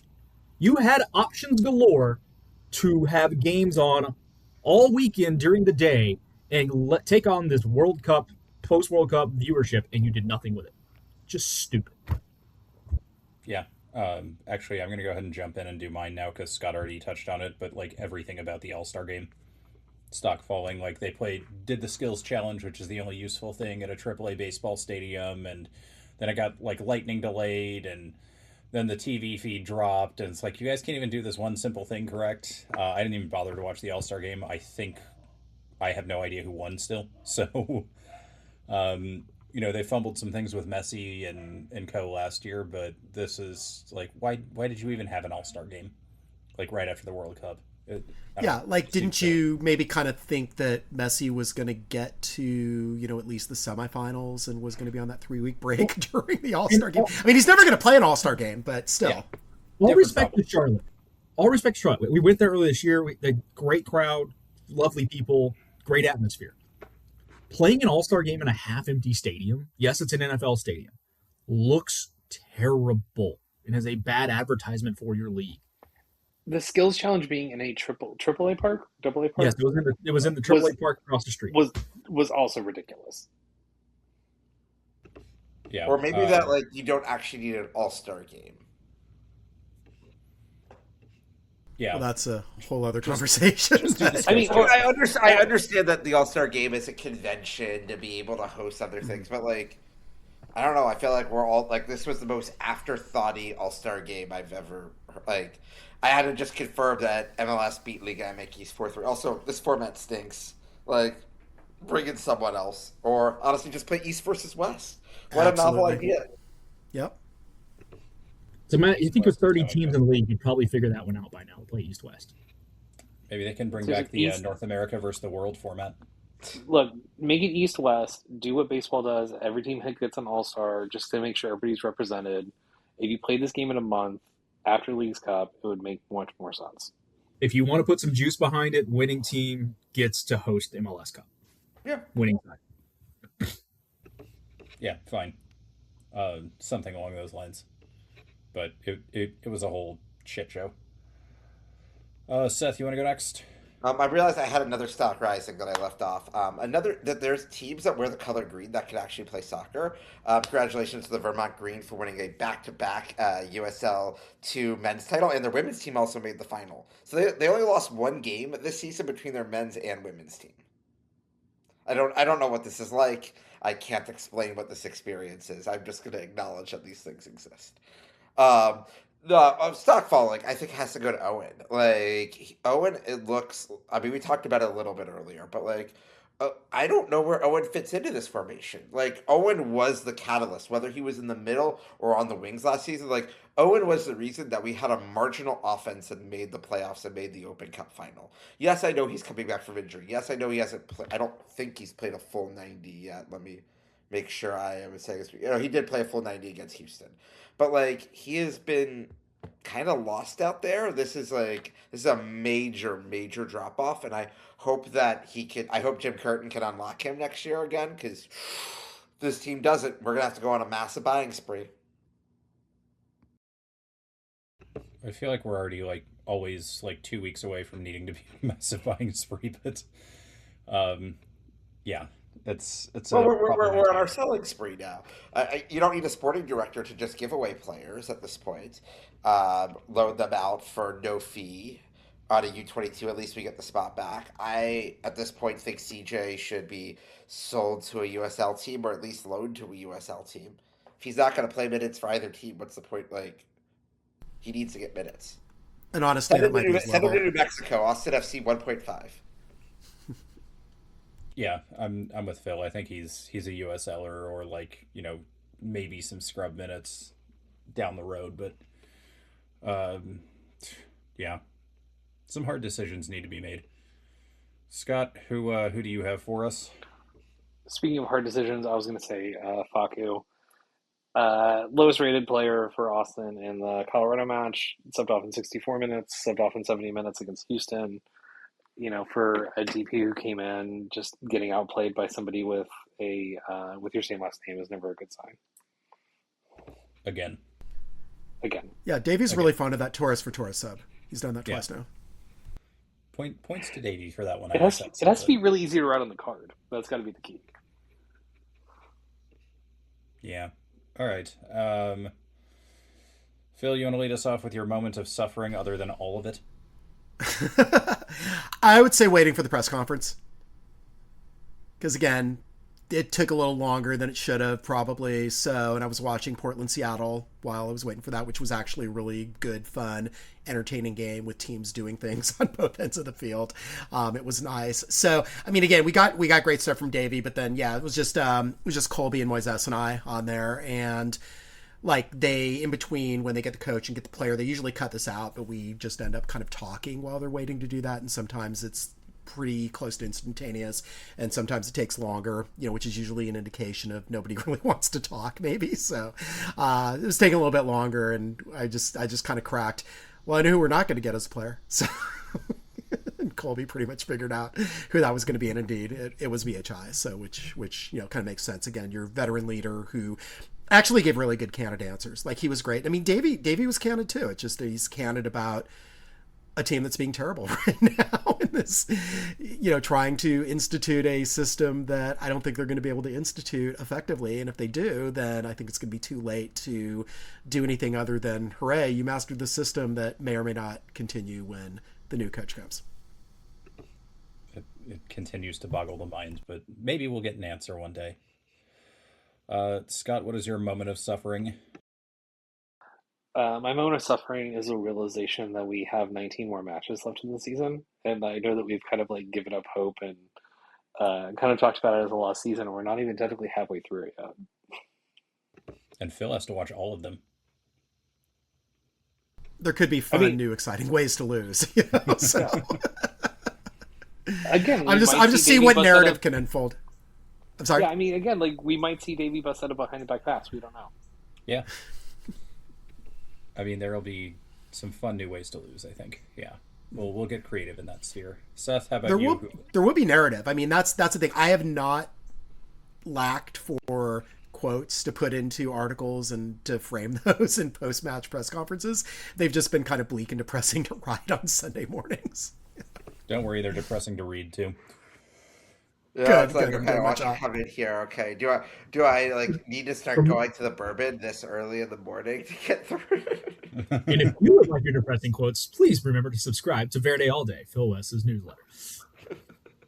You had options galore to have games on all weekend during the day and take on this World Cup, post-World Cup viewership, and you did nothing with it. Just stupid. Yeah. Actually, I'm going to go ahead and jump in and do mine now because Scott already touched on it, but like everything about the All-Star game. Stock falling, like they did the skills challenge, which is the only useful thing at a AAA baseball stadium, and then it got like lightning delayed, and then the TV feed dropped, and it's like, you guys can't even do this one simple thing correct. I didn't even bother to watch the All-Star game. I think I have no idea who won still. So, they fumbled some things with Messi and co last year, but this is like, why did you even have an All-Star game? Like right after the World Cup? Didn't you maybe kind of think that Messi was going to get to, at least the semifinals and was going to be on that 3-week break during the All-Star game? I mean, he's never going to play an All-Star game, but still. Yeah. All respect to Charlotte. We went there earlier this year. A great crowd, lovely people, great atmosphere. Playing an All-Star game in a half-empty stadium, yes, it's an NFL stadium, looks terrible and is a bad advertisement for your league. The skills challenge being in a AAA park, AA park. Yes, it was in the AAA park across the street. Was also ridiculous. Yeah, or maybe that like you don't actually need an All-Star game. Yeah, well, that's a whole other conversation. I understand that the All-Star game is a convention to be able to host other things, but like, I don't know. I feel like we're all like, this was the most afterthoughty All-Star game I've ever like. I had to just confirm that MLS beat Liga MX 4-3. Also, this format stinks. Like, bring in someone else. Or, honestly, just play East versus West. What a novel idea. Yep. So, Matt, you think with 30 teams in the league, you'd probably figure that one out by now. Play East-West. Maybe they can bring back the North America versus the world format. Look, make it East-West. Do what baseball does. Every team gets an all-star just to make sure everybody's represented. If you play this game in a month, after Leagues Cup, it would make much more sense. If you want to put some juice behind it, winning team gets to host MLS Cup. Yeah. Winning side. Yeah, fine. Something along those lines. But it was a whole shit show. Seth, you want to go next? I realized I had another stock rising that I left off. That there's teams that wear the color green that can actually play soccer. Congratulations to the Vermont Green for winning a back-to-back USL 2 men's title, and their women's team also made the final. So they only lost one game this season between their men's and women's team. I don't know what this is like. I can't explain what this experience is. I'm just going to acknowledge that these things exist. The stock falling, I think, has to go to Owen. Like, Owen, it looks... I mean, we talked about it a little bit earlier, but, like, I don't know where Owen fits into this formation. Like, Owen was the catalyst, whether he was in the middle or on the wings last season. Like, Owen was the reason that we had a marginal offense and made the playoffs and made the Open Cup final. Yes, I know he's coming back from injury. Yes, I know he hasn't played... I don't think he's played a full 90 yet. Let me make sure I am saying this. He did play a full 90 against Houston. But, like, he has been kind of lost out there. This is a major, major drop-off, and I hope that I hope Jim Curtin can unlock him next year again, because if this team doesn't, we're going to have to go on a massive buying spree. I feel like we're already, like, always, like, 2 weeks away from needing to be a massive buying spree, but, yeah. We're on our selling spree now. You don't need a sporting director to just give away players at this point, load them out for no fee, on a U22, at least we get the spot back. I, at this point, think CJ should be sold to a USL team or at least loaned to a USL team. If he's not going to play minutes for either team, what's the point? Like, he needs to get minutes. And honestly, that might be his Send him level. to New Mexico, Austin FC 1.5. Yeah, I'm with Phil. I think he's a USLer or like, maybe some scrub minutes down the road, but yeah. Some hard decisions need to be made. Scott, who do you have for us? Speaking of hard decisions, I was going to say Facu. Lowest rated player for Austin in the Colorado match, subbed off in 64 minutes, subbed off in 70 minutes against Houston. For a DP who came in, just getting outplayed by somebody with your same last name is never a good sign. Again. Yeah, Davey's really fond of that Torres for Torres sub. He's done that twice now. Points to Davey for that one. It has to be really easy to write on the card. That's got to be the key. Yeah. All right. Phil, you want to lead us off with your moment of suffering other than all of it? I would say waiting for the press conference. Because again, it took a little longer than it should have probably. And I was watching Portland-Seattle while I was waiting for that, which was actually a really good, fun, entertaining game with teams doing things on both ends of the field. It was nice. So, I mean, again, we got great stuff from Davey, but then, yeah, it was just Colby and Moises and I on there. And like they, in between when they get the coach and get the player, they usually cut this out, but we just end up kind of talking while they're waiting to do that. And sometimes it's pretty close to instantaneous, and sometimes it takes longer, which is usually an indication of nobody really wants to talk, maybe. So it was taking a little bit longer, and I just kind of cracked. Well, I knew who we're not going to get as a player, so and Colby pretty much figured out who that was going to be, and indeed it was VHI. So which kind of makes sense. Again, your veteran leader who actually gave really good candid answers. Like, he was great. I mean, Davey was candid too. It's just that he's candid about a team that's being terrible right now in this, trying to institute a system that I don't think they're going to be able to institute effectively. And if they do, then I think it's going to be too late to do anything other than, hooray, you mastered the system that may or may not continue when the new coach comes. It continues to boggle the mind, but maybe we'll get an answer one day. Scott, what is your moment of suffering? My moment of suffering is a realization that we have 19 more matches left in the season, and I know that we've kind of like given up hope and kind of talked about it as a lost season, and we're not even technically halfway through it yet. And Phil has to watch all of them. There could be fun, new, exciting ways to lose. So again, I'm just seeing what narrative can unfold. I'm sorry. Yeah, I mean, again, like we might see Davey bust out a behind the back pass. We don't know. Yeah. I mean, there'll be some fun new ways to lose, I think. Yeah. We'll get creative in that sphere. Seth, how about you? There will be narrative. I mean, that's the thing. I have not lacked for quotes to put into articles and to frame those in post-match press conferences. They've just been kind of bleak and depressing to write on Sunday mornings. Don't worry, they're depressing to read too. Yeah, it's like, okay, watch it come in here. Okay, do I like need to start going to the bourbon this early in the morning to get through? And if you would like your depressing quotes, please remember to subscribe to Verde All Day, Phil West's newsletter.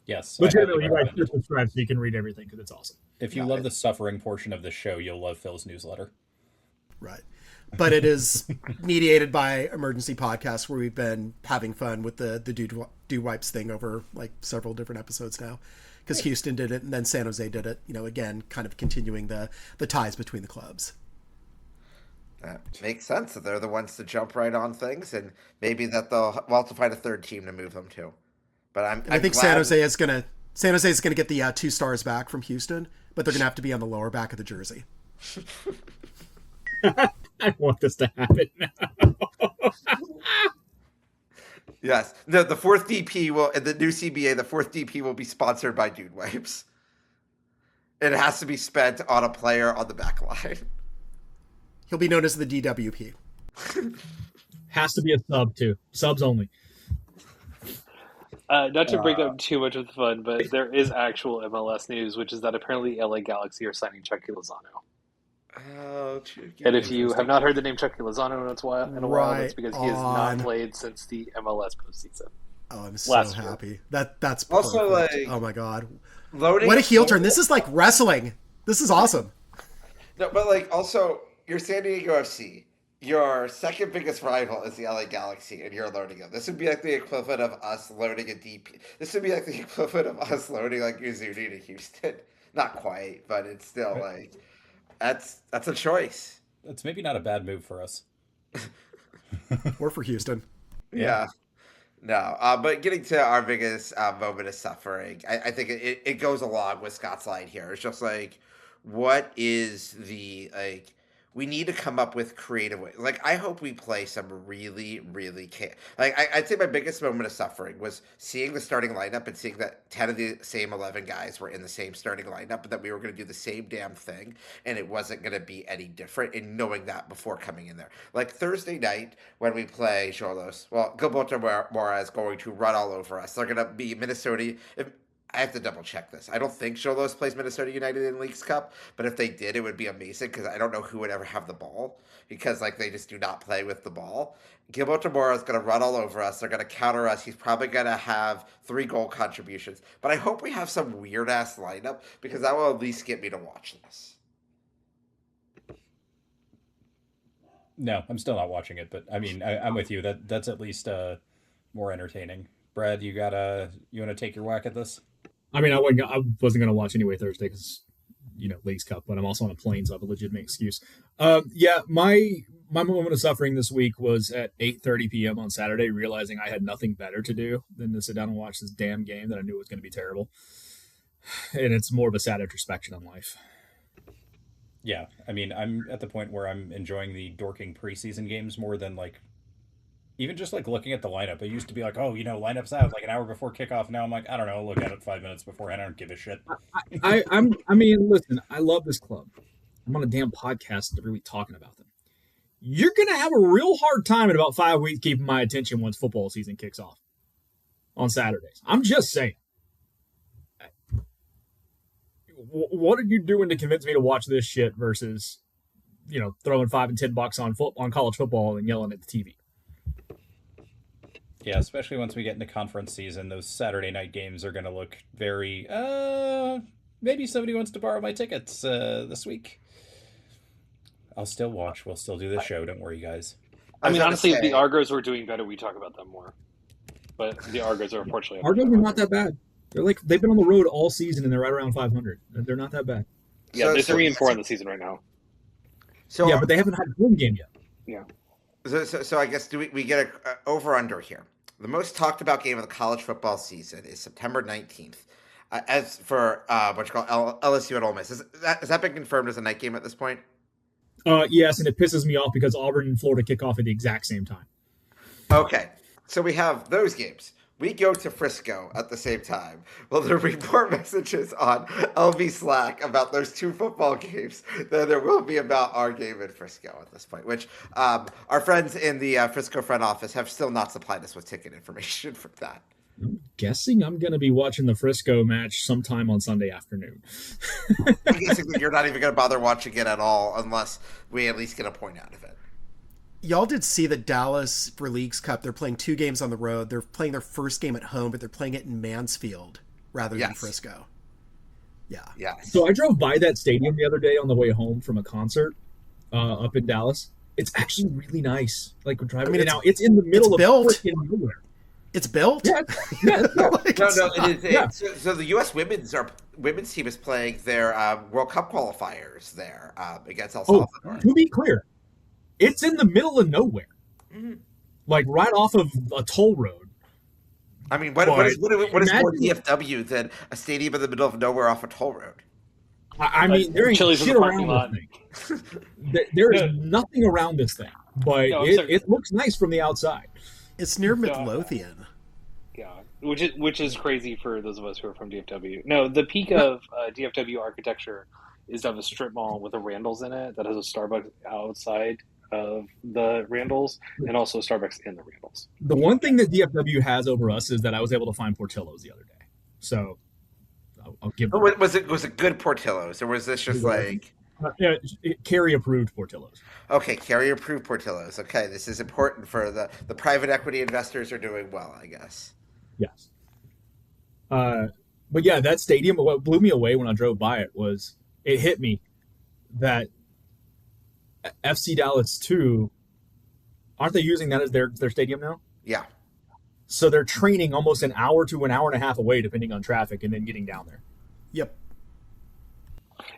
Yes. But generally, you guys should subscribe so you can read everything because it's awesome. If you love the suffering portion of the show, you'll love Phil's newsletter. Right. But it is mediated by Emergency Podcast, where we've been having fun with the do wipes thing over like several different episodes now. Because Houston did it, and then San Jose did it. Again, kind of continuing the ties between the clubs. That makes sense. That they're the ones to jump right on things, and maybe that they'll have to find a third team to move them to. But I think San Jose is gonna get the 2 stars back from Houston, but they're gonna have to be on the lower back of the jersey. I want this to happen now. Yes. No, the fourth DP will, in the new CBA, the fourth DP will be sponsored by Dude Wipes. It has to be spent on a player on the back line. He'll be known as the DWP. Has to be a sub, too. Subs only. Not to break up too much of the fun, but there is actual MLS news, which is that apparently LA Galaxy are signing Chucky Lozano. Oh, And if you have not heard the name Chucky Lozano in a while, that's because he has not on. played since the MLS postseason. Oh, I'm so Last year. happy. That's perfect. Also, like, oh my god, loading what a heel turn! This is like wrestling. This is awesome. No, but like also, you're San Diego FC. Your second biggest rival is the LA Galaxy, and you're loading them. This would be like the equivalent of us loading a DP. This would be like the equivalent of us loading like Uzuni to Houston. Not quite, but it's still like that's a choice. It's maybe not a bad move for us. Or for Houston. Yeah. No, but getting to our biggest moment of suffering, I think it goes along with Scott's line here. It's just like, what is the, like, we need to come up with creative ways. Like, I hope we play some really, really I'd say my biggest moment of suffering was seeing the starting lineup and seeing that 10 of the same 11 guys were in the same starting lineup, and that we were going to do the same damn thing, and it wasn't going to be any different, and knowing that before coming in there. Like, Thursday night, when we play Xolos, well, Gilberto Mora is going to run all over us. They're going to be Minnesota. I have to double check this. I don't think Xolos plays Minnesota United in Leagues Cup, but if they did, it would be amazing because I don't know who would ever have the ball because like they just do not play with the ball. Gilberto Mora is going to run all over us. They're going to counter us. He's probably going to have 3 goal contributions, but I hope we have some weird ass lineup because that will at least get me to watch this. No, I'm still not watching it, but I mean, I'm with you. That's at least more entertaining. Brad, you want to take your whack at this? I mean, I wasn't going to watch anyway Thursday because, Leagues Cup, but I'm also on a plane, so I have a legitimate excuse. Yeah, my moment of suffering this week was at 8:30 p.m. on Saturday, realizing I had nothing better to do than to sit down and watch this damn game that I knew was going to be terrible. And it's more of a sad introspection on life. Yeah, I mean, I'm at the point where I'm enjoying the dorking preseason games more than like even just like looking at the lineup. It used to be like, oh, lineup's out like an hour before kickoff. Now I'm like, I don't know, look at it 5 minutes beforehand. I don't give a shit. I mean, listen, I love this club. I'm on a damn podcast every week talking about them. You're going to have a real hard time in about 5 weeks keeping my attention once football season kicks off on Saturdays. I'm just saying. What are you doing to convince me to watch this shit versus, throwing $5 and $10 on college football and yelling at the TV? Yeah, especially once we get into conference season, those Saturday night games are going to look very, maybe somebody wants to borrow my tickets this week. I'll still watch. We'll still do the show. Don't worry, guys. I mean, honestly, if the Argos were doing better, we talk about them more. But the Argos are unfortunately... Argos are not that bad. They've been on the road all season, and they're right around 500. They're not that bad. Yeah, they're 3-4 in the season right now. So yeah, but they haven't had a home game yet. Yeah. So I guess we get a over-under here. The most talked about game of the college football season is September 19th. As for what you call LSU at Ole Miss, has that been confirmed as a night game at this point? Yes, and it pisses me off because Auburn and Florida kick off at the exact same time. Okay, so we have those games. We go to Frisco at the same time. Well, there will be more messages on LV Slack about those 2 football games than there will be about our game in Frisco at this point, which our friends in the Frisco front office have still not supplied us with ticket information for that. I'm guessing I'm going to be watching the Frisco match sometime on Sunday afternoon. I'm guessing that you're not even going to bother watching it at all unless we at least get a point out of it. Y'all did see that Dallas for Leagues Cup, they're playing 2 games on the road. They're playing their first game at home, but they're playing it in Mansfield rather than Frisco. Yeah. Yes. So I drove by that stadium the other day on the way home from a concert up in Dallas. It's actually really nice. Like we're driving. It's in the middle of freaking nowhere. It's built. Yeah. It is. So the U.S. women's team is playing their World Cup qualifiers there against El Salvador. To be clear, it's in the middle of nowhere, like right off of a toll road. I mean, what is more DFW than a stadium in the middle of nowhere off a toll road? I mean, there ain't shit around this thing. There is nothing around this thing, but it looks nice from the outside. It's near Midlothian. Yeah, which is crazy for those of us who are from DFW. No, the peak of DFW architecture is to have a strip mall with a Randall's in it that has a Starbucks outside of the Randalls and also Starbucks in the Randalls. The one thing that DFW has over us is that I was able to find Portillo's the other day. So I'll give them. Was it good Portillo's or was this just like Yeah, Carrie approved Portillo's. Okay, carrier-approved Portillo's. Okay, this is important for the private equity investors are doing well, I guess. Yes. But yeah, that stadium, what blew me away when I drove by it was it hit me that FC Dallas 2, aren't they using that as their stadium now? Yeah. So they're training almost an hour to an hour and a half away, depending on traffic, and then getting down there. Yep.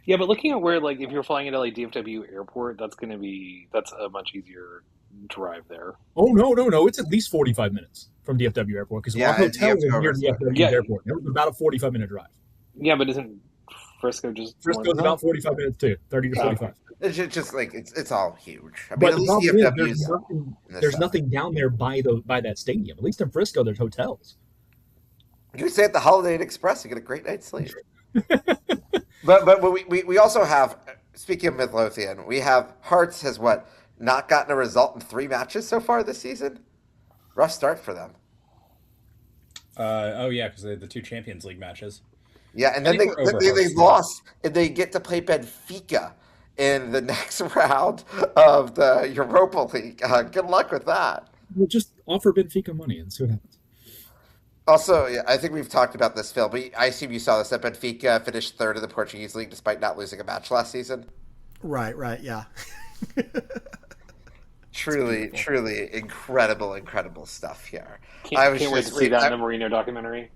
Yeah, but looking at where, like, if you're flying into like DFW Airport, that's a much easier drive there. Oh, no. It's at least 45 minutes from DFW Airport because our hotel is near DFW Airport. It was about a 45-minute drive. Yeah, but isn't Frisco's Frisco's about 45 minutes too, 30 to 45. It's just like it's all huge. I mean, But at the least problem is DFW there's nothing down there by that stadium. At least in Frisco, there's hotels. You can stay at the Holiday Inn Express and get a great night's sleep. but we also have, speaking of Midlothian, we have Hearts has not gotten a result in 3 matches so far this season. Rough start for them. Because they had the 2 Champions League matches. Yeah, and then they lost, and they get to play Benfica in the next round of the Europa League. Good luck with that. We'll just offer Benfica money and see what happens. Also, yeah, I think we've talked about this, Phil, but I assume you saw this, that Benfica finished 3rd in the Portuguese league despite not losing a match last season. Right, yeah. Truly incredible stuff here. Can't wait to see that in the Marino documentary.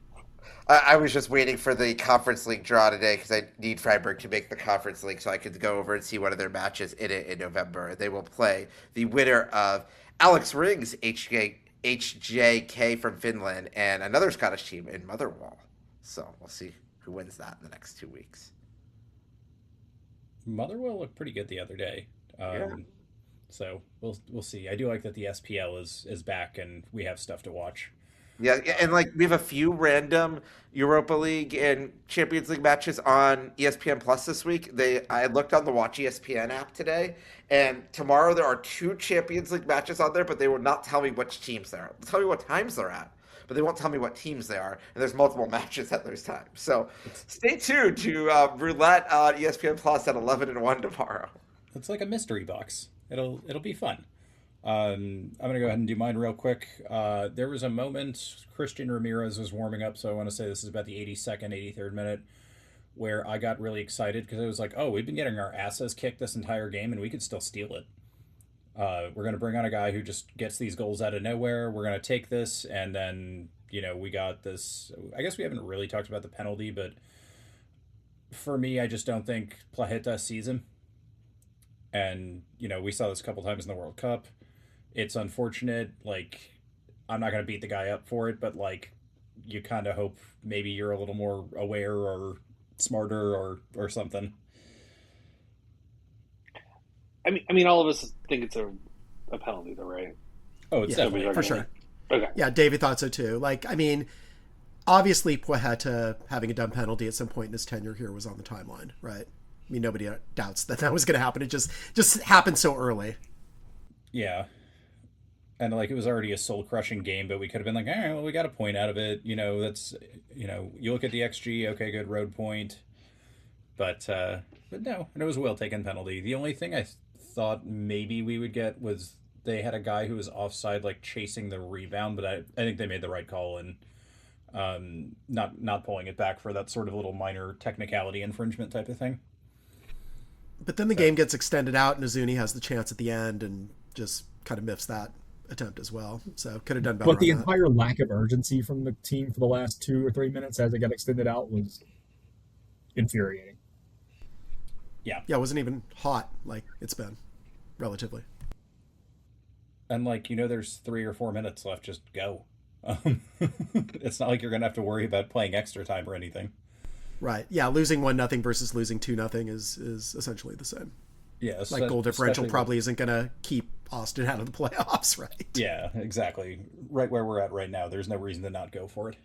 I was just waiting for the Conference League draw today because I need Freiburg to make the Conference League so I could go over and see one of their matches in November. They will play the winner of Alex Ring's HJK from Finland and another Scottish team in Motherwell. So we'll see who wins that in the next 2 weeks. Motherwell looked pretty good the other day. So we'll see. I do like that the SPL is back and we have stuff to watch. Yeah, and like we have a few random Europa League and Champions League matches on ESPN Plus this week. I looked on the Watch ESPN app today, and tomorrow there are 2 Champions League matches on there, but they will not tell me which teams they are. They'll tell me what times they're at, but they won't tell me what teams they are. And there's multiple matches at those times. So stay tuned to Roulette on ESPN Plus at 11 and 1 tomorrow. It's like a mystery box. It'll be fun. I'm going to go ahead and do mine real quick. There was a moment Christian Ramirez was warming up, so I want to say this is about the 82nd, 83rd minute, where I got really excited because it was like, oh, we've been getting our asses kicked this entire game, and we could still steal it. We're going to bring on a guy who just gets these goals out of nowhere. We're going to take this, and then, we got this. I guess we haven't really talked about the penalty, but for me, I just don't think Plaheta sees him. And, we saw this a couple times in the World Cup. It's unfortunate. Like, I'm not going to beat the guy up for it, but, like, you kind of hope maybe you're a little more aware or smarter or something. I mean, all of us think it's a penalty, though, right? Oh, it's definitely for sure. Okay. Yeah, David thought so too. Like, I mean, obviously Plaheta having a dumb penalty at some point in his tenure here was on the timeline, right? I mean, nobody doubts that was going to happen. It just happened so early. Yeah. And, like, it was already a soul-crushing game, but we could have been like, all right, well, we got a point out of it. That's, you look at the XG, okay, good, road point. But no, and it was a well-taken penalty. The only thing I thought maybe we would get was they had a guy who was offside, like, chasing the rebound, but I think they made the right call and not pulling it back for that sort of little minor technicality infringement type of thing. But then the game gets extended out, and Azuni has the chance at the end and just kind of miffs that attempt as well. So could have done better. But the entire lack of urgency from the team for the last 2 or 3 minutes as it got extended out was infuriating. Yeah, it wasn't even hot like it's been, relatively. And, like, there's 3 or 4 minutes left. Just go. It's not like you're going to have to worry about playing extra time or anything. Right. Yeah, losing 1-0 versus losing 2-0 is essentially the same. Yeah, like goal differential probably isn't going to keep Austin out of the playoffs, right? Yeah, exactly. Right where we're at right now, there's no reason to not go for it.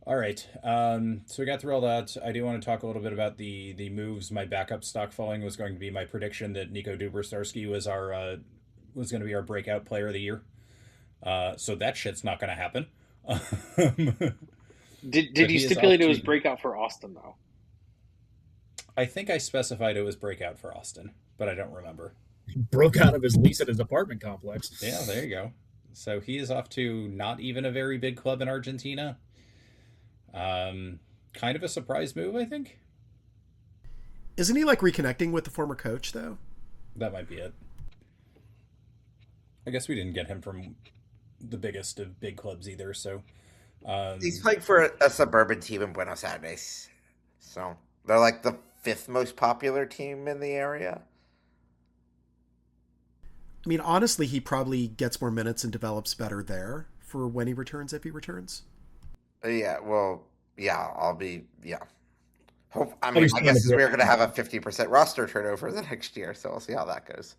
All right, so we got through all that. I do want to talk a little bit about the moves. My backup stock falling was going to be my prediction that Nico Duber-Starsky was going to be our breakout player of the year. So that shit's not going to happen. Did you stipulate it was breakout for Austin, though? I think I specified it was breakout for Austin, but I don't remember. He broke out of his lease at his apartment complex. Yeah, there you go. So he is off to not even a very big club in Argentina. Kind of a surprise move, I think. Isn't he like reconnecting with the former coach though? That might be it. I guess we didn't get him from the biggest of big clubs either, so He's playing for a suburban team in Buenos Aires. So they're like the 5th most popular team in the area. I mean, honestly, he probably gets more minutes and develops better there for when he returns, if he returns. Yeah, well, yeah, I'll be, yeah. I Probably guess we're going to have a 50% roster turnover the next year, so we'll see how that goes.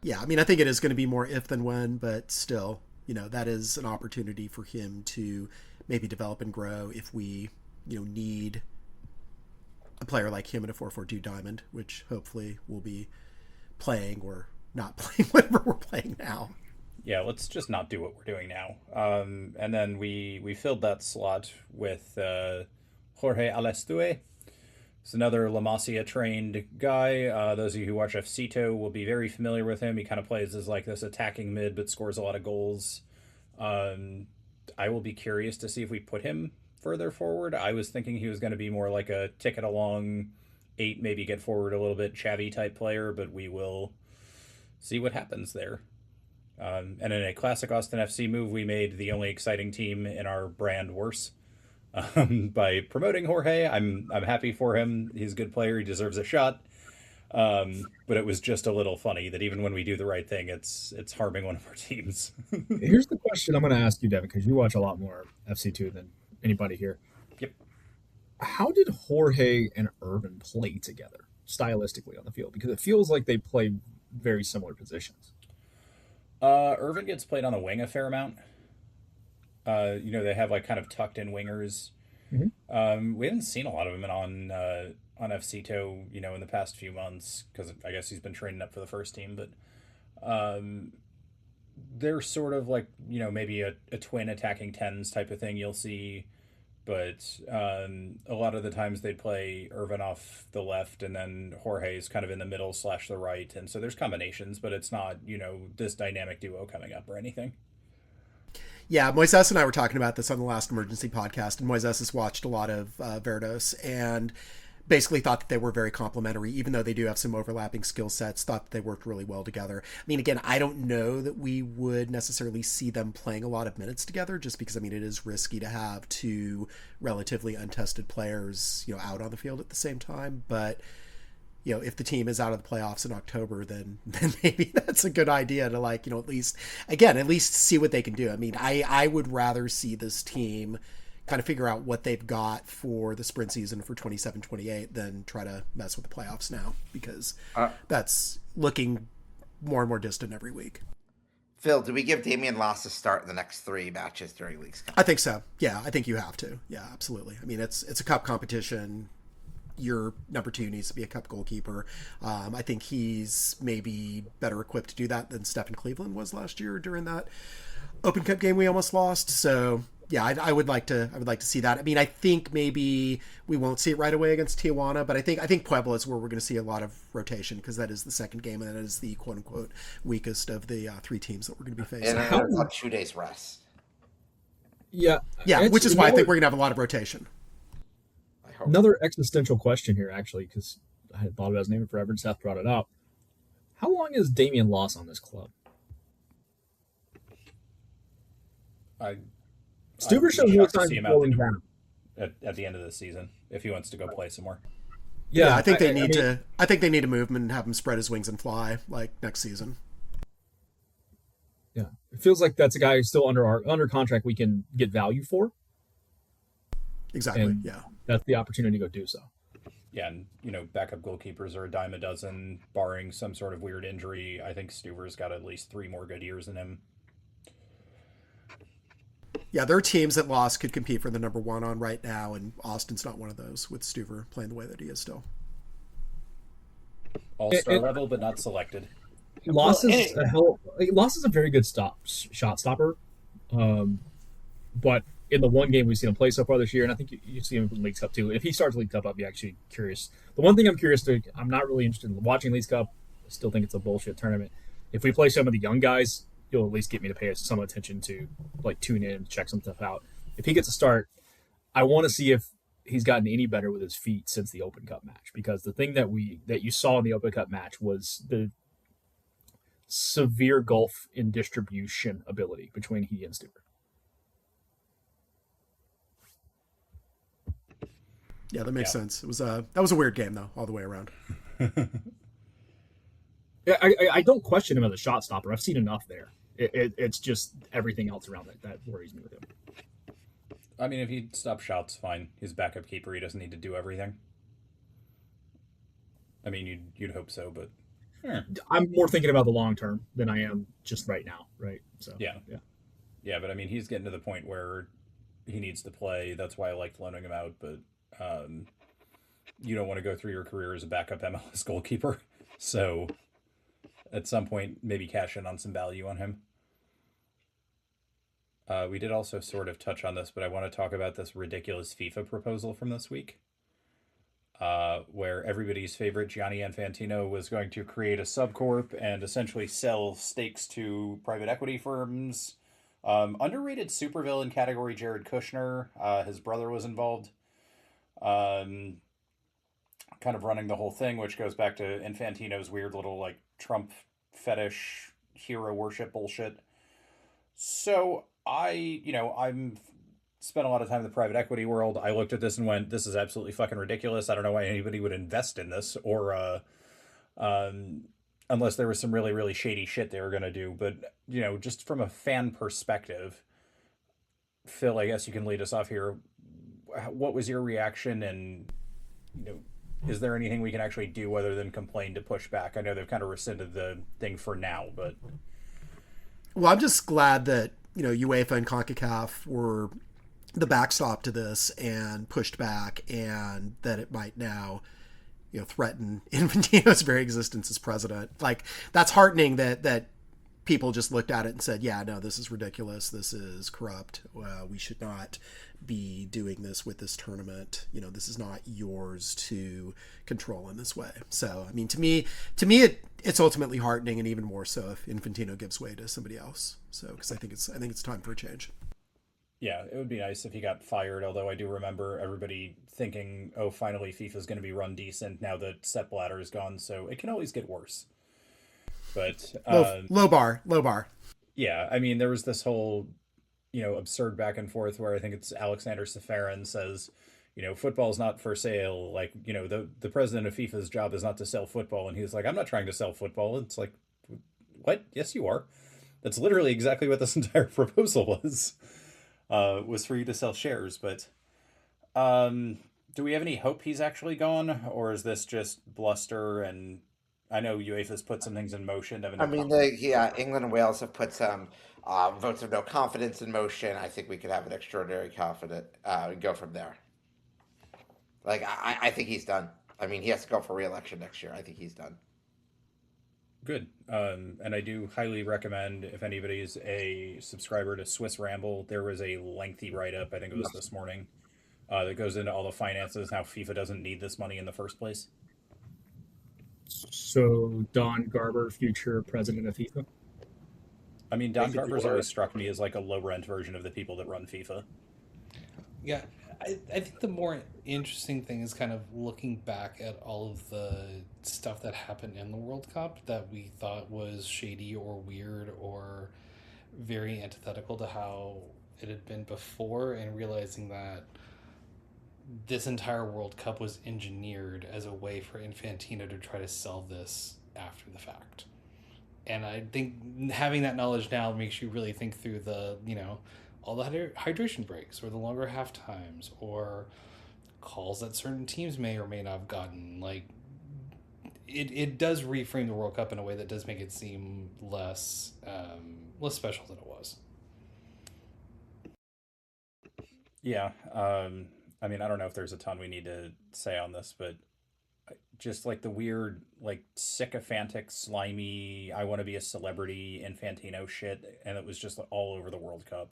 Yeah, I mean, I think it is going to be more if than when, but still, that is an opportunity for him to maybe develop and grow if we, need a player like him in a 4-4-2 diamond, which hopefully we'll be playing or not playing whatever we're playing now. Yeah, let's just not do what we're doing now. And then we filled that slot with Jorge Alestue. He's another La Masia trained guy. Those of you who watch FCito will be very familiar with him. He kind of plays as like this attacking mid, but scores a lot of goals. I will be curious to see if we put him further forward. I was thinking he was going to be more like a ticket along 8, maybe get forward a little bit, Chavy type player, but we will see what happens there. And in a classic Austin FC move, we made the only exciting team in our brand worse by promoting Jorge. I'm happy for him. He's a good player. He deserves a shot. But it was just a little funny that even when we do the right thing, it's harming one of our teams. Here's the question I'm going to ask you, Devin, because you watch a lot more FC2 than anybody here. Yep. How did Jorge and Irvin play together stylistically on the field? Because it feels like they play very similar positions. Irvin gets played on the wing a fair amount. They have like kind of tucked in wingers. Mm-hmm. We haven't seen a lot of him on FCto, in the past few months because I guess he's been training up for the first team. But they're sort of like maybe a twin attacking tens type of thing you'll see. But a lot of the times they play Irvin off the left and then Jorge's kind of in the middle / the right. And so there's combinations, but it's not, this dynamic duo coming up or anything. Yeah, Moises and I were talking about this on the last emergency podcast, and Moises has watched a lot of Verdos and basically thought that they were very complementary, even though they do have some overlapping skill sets, thought that they worked really well together. I mean, again, I don't know that we would necessarily see them playing a lot of minutes together just because, it is risky to have two relatively untested players, out on the field at the same time. But, if the team is out of the playoffs in October, then maybe that's a good idea to at least see what they can do. I mean, I would rather see this team kind of figure out what they've got for the sprint season for 27-28 than try to mess with the playoffs now because that's looking more and more distant every week. Phil, do we give Damian Loss a start in the next 3 matches during Leagues Cup? I think so. Yeah, I think you have to. Yeah, absolutely. I mean, it's a cup competition. Your number 2 needs to be a cup goalkeeper. I think he's maybe better equipped to do that than Stephen Cleveland was last year during that Open Cup game we almost lost. So yeah, I would like to see that. I mean, I think maybe we won't see it right away against Tijuana, but I think Puebla is where we're going to see a lot of rotation because that is the second game and that is the quote unquote weakest of the 3 teams that we're going to be facing. And on 2 days rest. Yeah, which is why I think we're going to have a lot of rotation. Another existential question here, actually, because I had thought about his name forever and Seth brought it up. How long is Damian Loss on this club? Stuber shows no signs of slowing down at the end of the season if he wants to go play somewhere. Yeah, I think they need to. I think they need to move him and have him spread his wings and fly like next season. Yeah, it feels like that's a guy who's still under contract we can get value for. Exactly. And yeah, that's the opportunity to go do so. Yeah, and backup goalkeepers are a dime a dozen, barring some sort of weird injury. I think Stuver's got at least 3 more good years in him. Yeah, there are teams that Loss could compete for the number 1 on right now, and Austin's not one of those with Stuver playing the way that he is still. All-star level, but not selected. Loss is a very good shot stopper, but in the one game we've seen him play so far this year, and I think you see him in Leagues Cup too. If he starts League Cup, I'd be actually curious. The one thing I'm not really interested in watching Leagues Cup. I still think it's a bullshit tournament. If we play some of the young guys, you'll at least get me to pay some attention to, like, tune in and check some stuff out. If he gets a start, I want to see if he's gotten any better with his feet since the Open Cup match, because the thing that you saw in the Open Cup match was the severe gulf in distribution ability between he and Stewart. Yeah, that makes sense. It was that was a weird game though, all the way around. Yeah, I don't question him as a shot stopper. I've seen enough there. It's just everything else around that worries me with him. I mean, if he stops shots, fine. He's backup keeper. He doesn't need to do everything. I mean, you'd hope so, but I'm more thinking about the long term than I am just right now, right? So yeah. But I mean, he's getting to the point where he needs to play. That's why I liked loaning him out. But you don't want to go through your career as a backup MLS goalkeeper. So at some point, maybe cash in on some value on him. We did also sort of touch on this, but I want to talk about this ridiculous FIFA proposal from this week, where everybody's favorite Gianni Infantino was going to create a subcorp and essentially sell stakes to private equity firms. Underrated supervillain category, Jared Kushner, his brother was involved, kind of running the whole thing, which goes back to Infantino's weird little, like, Trump fetish hero worship bullshit. So I'm spent a lot of time in the private equity world. I looked at this and went, this is absolutely fucking ridiculous. I don't know why anybody would invest in this, or unless there was some really, really shady shit they were going to do. But, just from a fan perspective, Phil, I guess you can lead us off here. What was your reaction, and, is there anything we can actually do other than complain to push back? I know they've kind of rescinded the thing for now, but... Well, I'm just glad that, UEFA and CONCACAF were the backstop to this and pushed back, and that it might now, threaten Infantino's very existence as president. Like, that's heartening that people just looked at it and said, yeah, no, this is ridiculous. This is corrupt. We should not be doing this with this tournament. This is not yours to control in this way. So, I mean, to me, it's ultimately heartening, and even more so if Infantino gives way to somebody else. So, because I think it's time for a change. Yeah, it would be nice if he got fired, although I do remember everybody thinking, oh, finally FIFA's going to be run decent now that Sepp Blatter is gone, so it can always get worse. But low bar. Yeah, I mean, there was this whole, absurd back and forth where I think it's Alexander Safarin says, football's not for sale. Like, the president of FIFA's job is not to sell football. And he's like, I'm not trying to sell football. It's like, what? Yes, you are. That's literally exactly what this entire proposal was for you to sell shares. But do we have any hope he's actually gone? Or is this just bluster? And I know UEFA's put some things in motion. England and Wales have put some votes of no confidence in motion. I think we could have an extraordinary confident and go from there. Like, I think he's done. I mean, he has to go for re-election next year. I think he's done. Good. And I do highly recommend, if anybody's a subscriber to Swiss Ramble, there was a lengthy write-up, I think it was this morning, that goes into all the finances, how FIFA doesn't need this money in the first place. So Don Garber, future president of FIFA? I mean, Don Garber's always struck me as like a low-rent version of the people that run FIFA. Yeah, I think the more interesting thing is kind of looking back at all of the stuff that happened in the World Cup that we thought was shady or weird or very antithetical to how it had been before, and realizing that this entire World Cup was engineered as a way for Infantino to try to sell this after the fact. And I think having that knowledge now makes you really think through the, all the hydration breaks or the longer half times or calls that certain teams may or may not have gotten. Like, it does reframe the World Cup in a way that does make it seem less special than it was. Yeah. I mean, I don't know if there's a ton we need to say on this, but just like the weird, like, sycophantic, slimy, I want to be a celebrity Infantino shit, and it was just all over the World Cup.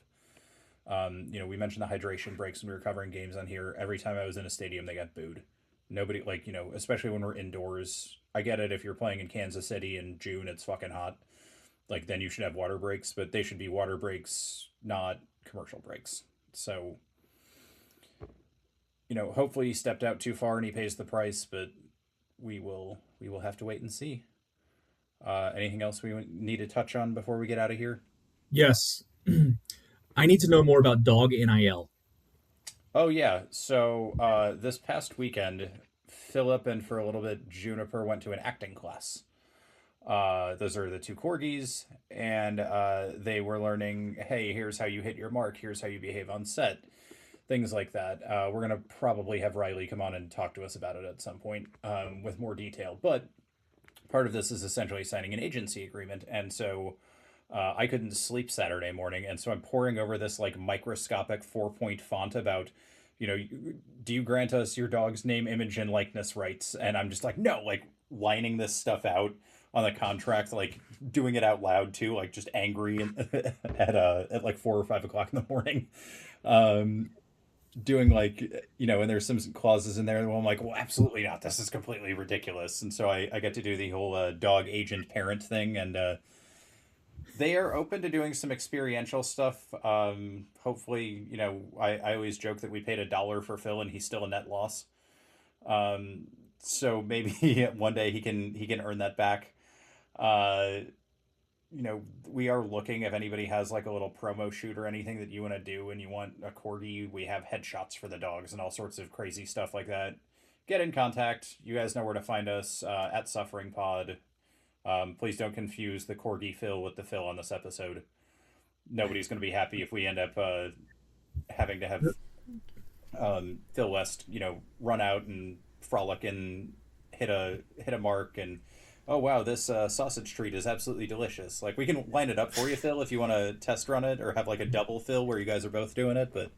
We mentioned the hydration breaks when we were covering games on here. Every time I was in a stadium, they got booed. Nobody, especially when we're indoors. I get it if you're playing in Kansas City in June, it's fucking hot. Like, then you should have water breaks, but they should be water breaks, not commercial breaks. So, hopefully he stepped out too far and he pays the price, but we will have to wait and see. Anything else we need to touch on before we get out of here? Yes. I need to know more about dog NIL. Oh, yeah. So this past weekend, Philip and for a little bit, Juniper went to an acting class. Those are the two corgis, and they were learning, hey, here's how you hit your mark, here's how you behave on set, things like that. We're going to probably have Riley come on and talk to us about it at some point with more detail, but part of this is essentially signing an agency agreement, and so I couldn't sleep Saturday morning, and so I'm poring over this like microscopic 4-point font about, do you grant us your dog's name, image, and likeness rights? And I'm just like, no, like lining this stuff out on the contract, like doing it out loud too, like just angry at like 4 or 5 o'clock in the morning. Doing like, and there's some clauses in there. Well, I'm like, well, absolutely not. This is completely ridiculous. And so I get to do the whole dog agent parent thing. And they are open to doing some experiential stuff. Hopefully, I always joke that we paid $1 for Phil and he's still a net loss. So maybe one day he can earn that back. We are looking if anybody has like a little promo shoot or anything that you want to do and you want a corgi. We have headshots for the dogs and all sorts of crazy stuff like that. Get in contact. You guys know where to find us at Suffering Pod. Please don't confuse the corgi Phil with the Phil on this episode. Nobody's going to be happy if we end up having to have Phil West, run out and frolic and hit a mark and, oh wow, this sausage treat is absolutely delicious. Like, we can line it up for you, Phil, if you want to test run it or have like a double Phil where you guys are both doing it. But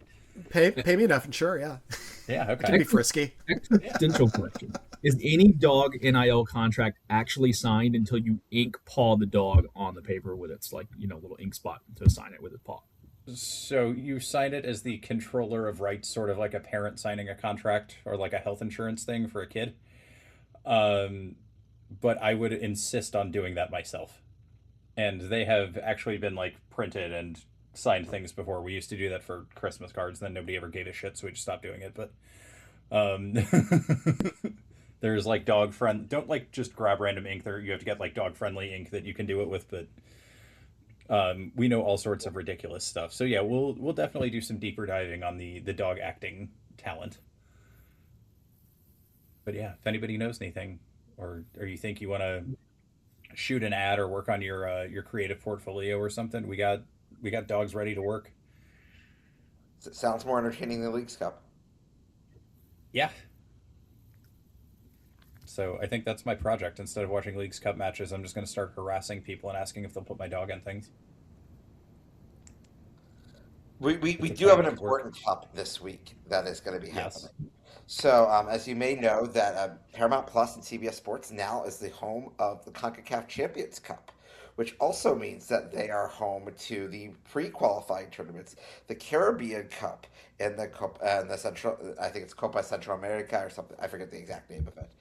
pay me enough and sure, yeah. Yeah, okay. It can be frisky. Existential question. Is any dog NIL contract actually signed until you ink paw the dog on the paper with its like, little ink spot to sign it with its paw? So you sign it as the controller of rights, sort of like a parent signing a contract or like a health insurance thing for a kid. But I would insist on doing that myself. And they have actually been like printed and signed things before. We used to do that for Christmas cards, then nobody ever gave a shit, so we just stopped doing it. But there's like dog friend, don't like just grab random ink there. You have to get like dog friendly ink that you can do it with, but we know all sorts of ridiculous stuff. So yeah, we'll definitely do some deeper diving on the dog acting talent. But yeah, if anybody knows anything, or you think you want to shoot an ad or work on your creative portfolio or something, we got dogs ready to work. It sounds more entertaining than Leagues Cup. Yeah. So I think that's my project. Instead of watching Leagues Cup matches, I'm just going to start harassing people and asking if they'll put my dog in things. We do have an important cup this week that is going to be happening. Yes. So, as you may know, that Paramount Plus and CBS Sports now is the home of the CONCACAF Champions Cup, which also means that they are home to the pre-qualifying tournaments, the Caribbean Cup and the Central. I think it's Copa Central America or something. I forget the exact name of it.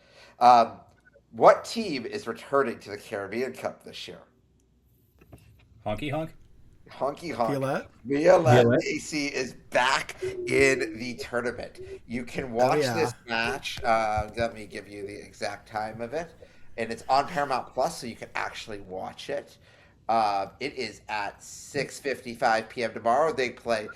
What team is returning to the Caribbean Cup this year? Honky Honk. Honky Honk. Violette AC is back in the tournament. You can watch this match. Let me give you the exact time of it. And it's on Paramount Plus, so you can actually watch it. It is at 6:55 p.m. tomorrow. They play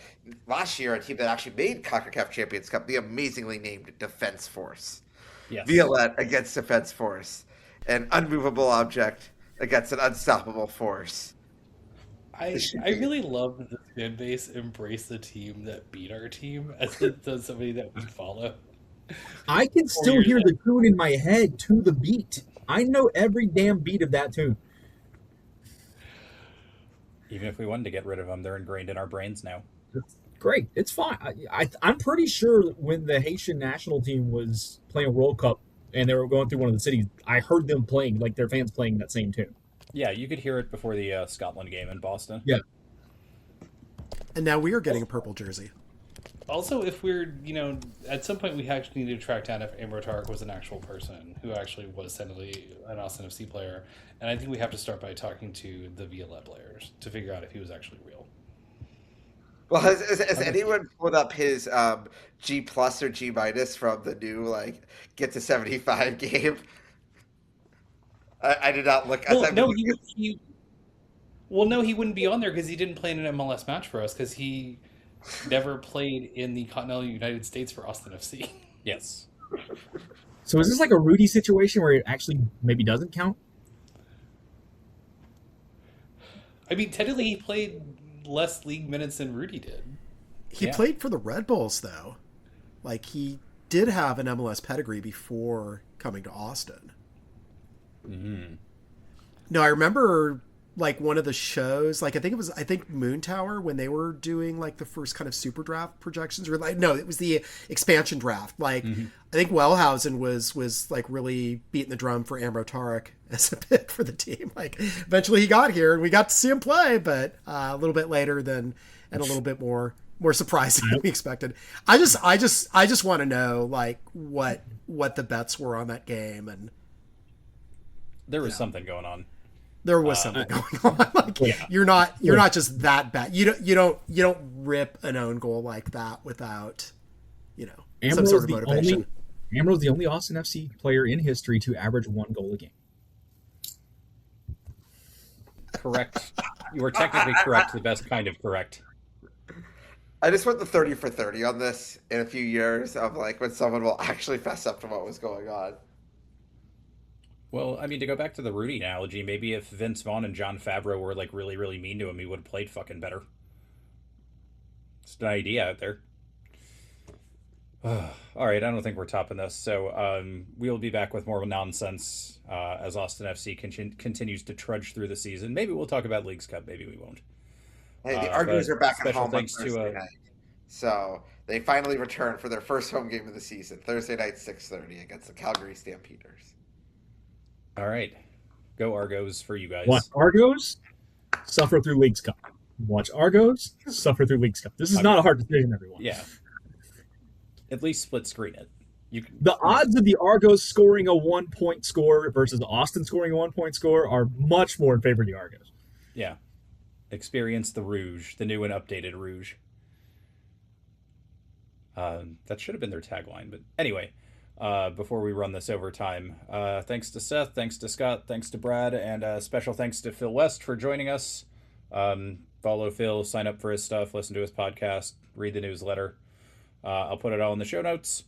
last year a team that actually made CONCACAF Champions Cup, the amazingly named Defense Force. Yes. Violette against Defense Force. An unmovable object against an unstoppable force. I really love that the fan base embraced the team that beat our team as it does somebody that we follow. I can still hear the tune in my head to the beat. I know every damn beat of that tune. Even if we wanted to get rid of them, they're ingrained in our brains now. Great. It's fine. I'm pretty sure when the Haitian national team was playing World Cup and they were going through one of the cities, I heard them playing, like their fans playing that same tune. Yeah, you could hear it before the Scotland game in Boston. Yeah. And now we are getting a purple jersey. Also, if we're, at some point we actually need to track down if Amber Tarek was an actual person who actually was technically an Austin FC player. And I think we have to start by talking to the VLE players to figure out if he was actually real. Well, has anyone pulled up his G plus or G minus from the new get to 75 game? I did not look. Well, no, he wouldn't be on there because he didn't play in an MLS match for us because he never played in the continental United States for Austin FC. Yes. So is this like a Rudy situation where it actually maybe doesn't count? I mean, technically he played less league minutes than Rudy did. He played for the Red Bulls, though. He did have an MLS pedigree before coming to Austin. Mm-hmm. No, I remember one of the shows, I think Moon Tower, when they were doing the first kind of super draft projections, or no, it was the expansion draft. Mm-hmm. I think Wellhausen was really beating the drum for Amro Tarek as a pick for the team. Eventually he got here and we got to see him play, but a little bit later and a little bit more surprising than we expected. I just want to know what the bets were on that game, and there was something going on. There was something going on. You're not just that bad. You don't rip an own goal like that without some sort of motivation. Amro's the only Austin FC player in history to average 1 goal a game. Correct. You were technically correct, the best kind of correct. I just want the 30 for 30 on this in a few years of when someone will actually fess up to what was going on. Well, I mean, to go back to the Rudy analogy, maybe if Vince Vaughn and John Favreau were really, really mean to him, he would have played fucking better. It's an idea out there. All right, I don't think we're topping this. So we'll be back with more nonsense as Austin FC continues to trudge through the season. Maybe we'll talk about Leagues Cup. Maybe we won't. Hey, the Argos are back at home on to Thursday night. So they finally return for their first home game of the season, Thursday night, 6:30 against the Calgary Stampeders. All right. Go Argos for you guys. Watch Argos suffer through Leagues Cup. Watch Argos suffer through Leagues Cup. This is not a hard decision, everyone. Yeah. At least split screen it. The odds of the Argos scoring a 1-point score versus Austin scoring a 1-point score are much more in favor of the Argos. Yeah. Experience the Rouge, the new and updated Rouge. That should have been their tagline, but anyway. Before we run this overtime, thanks to Seth, thanks to Scott, thanks to Brad, and special thanks to Phil West for joining us. Follow Phil, sign up for his stuff, listen to his podcast, read the newsletter. I'll put it all in the show notes.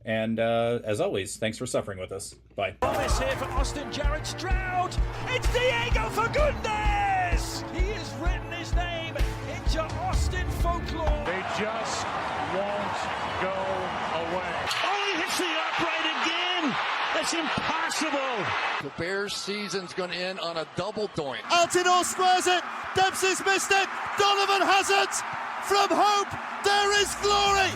And as always, thanks for suffering with us. Bye. Promise here for Austin Jared Stroud. It's Diego Fagundes. He has written his name into Austin folklore. They just won't go away. Oh, he hits the upright again. That's impossible. The Bears' season's going to end on a double doink. Altidore squares it. Dempsey's missed it. Donovan has it. From hope, there is glory.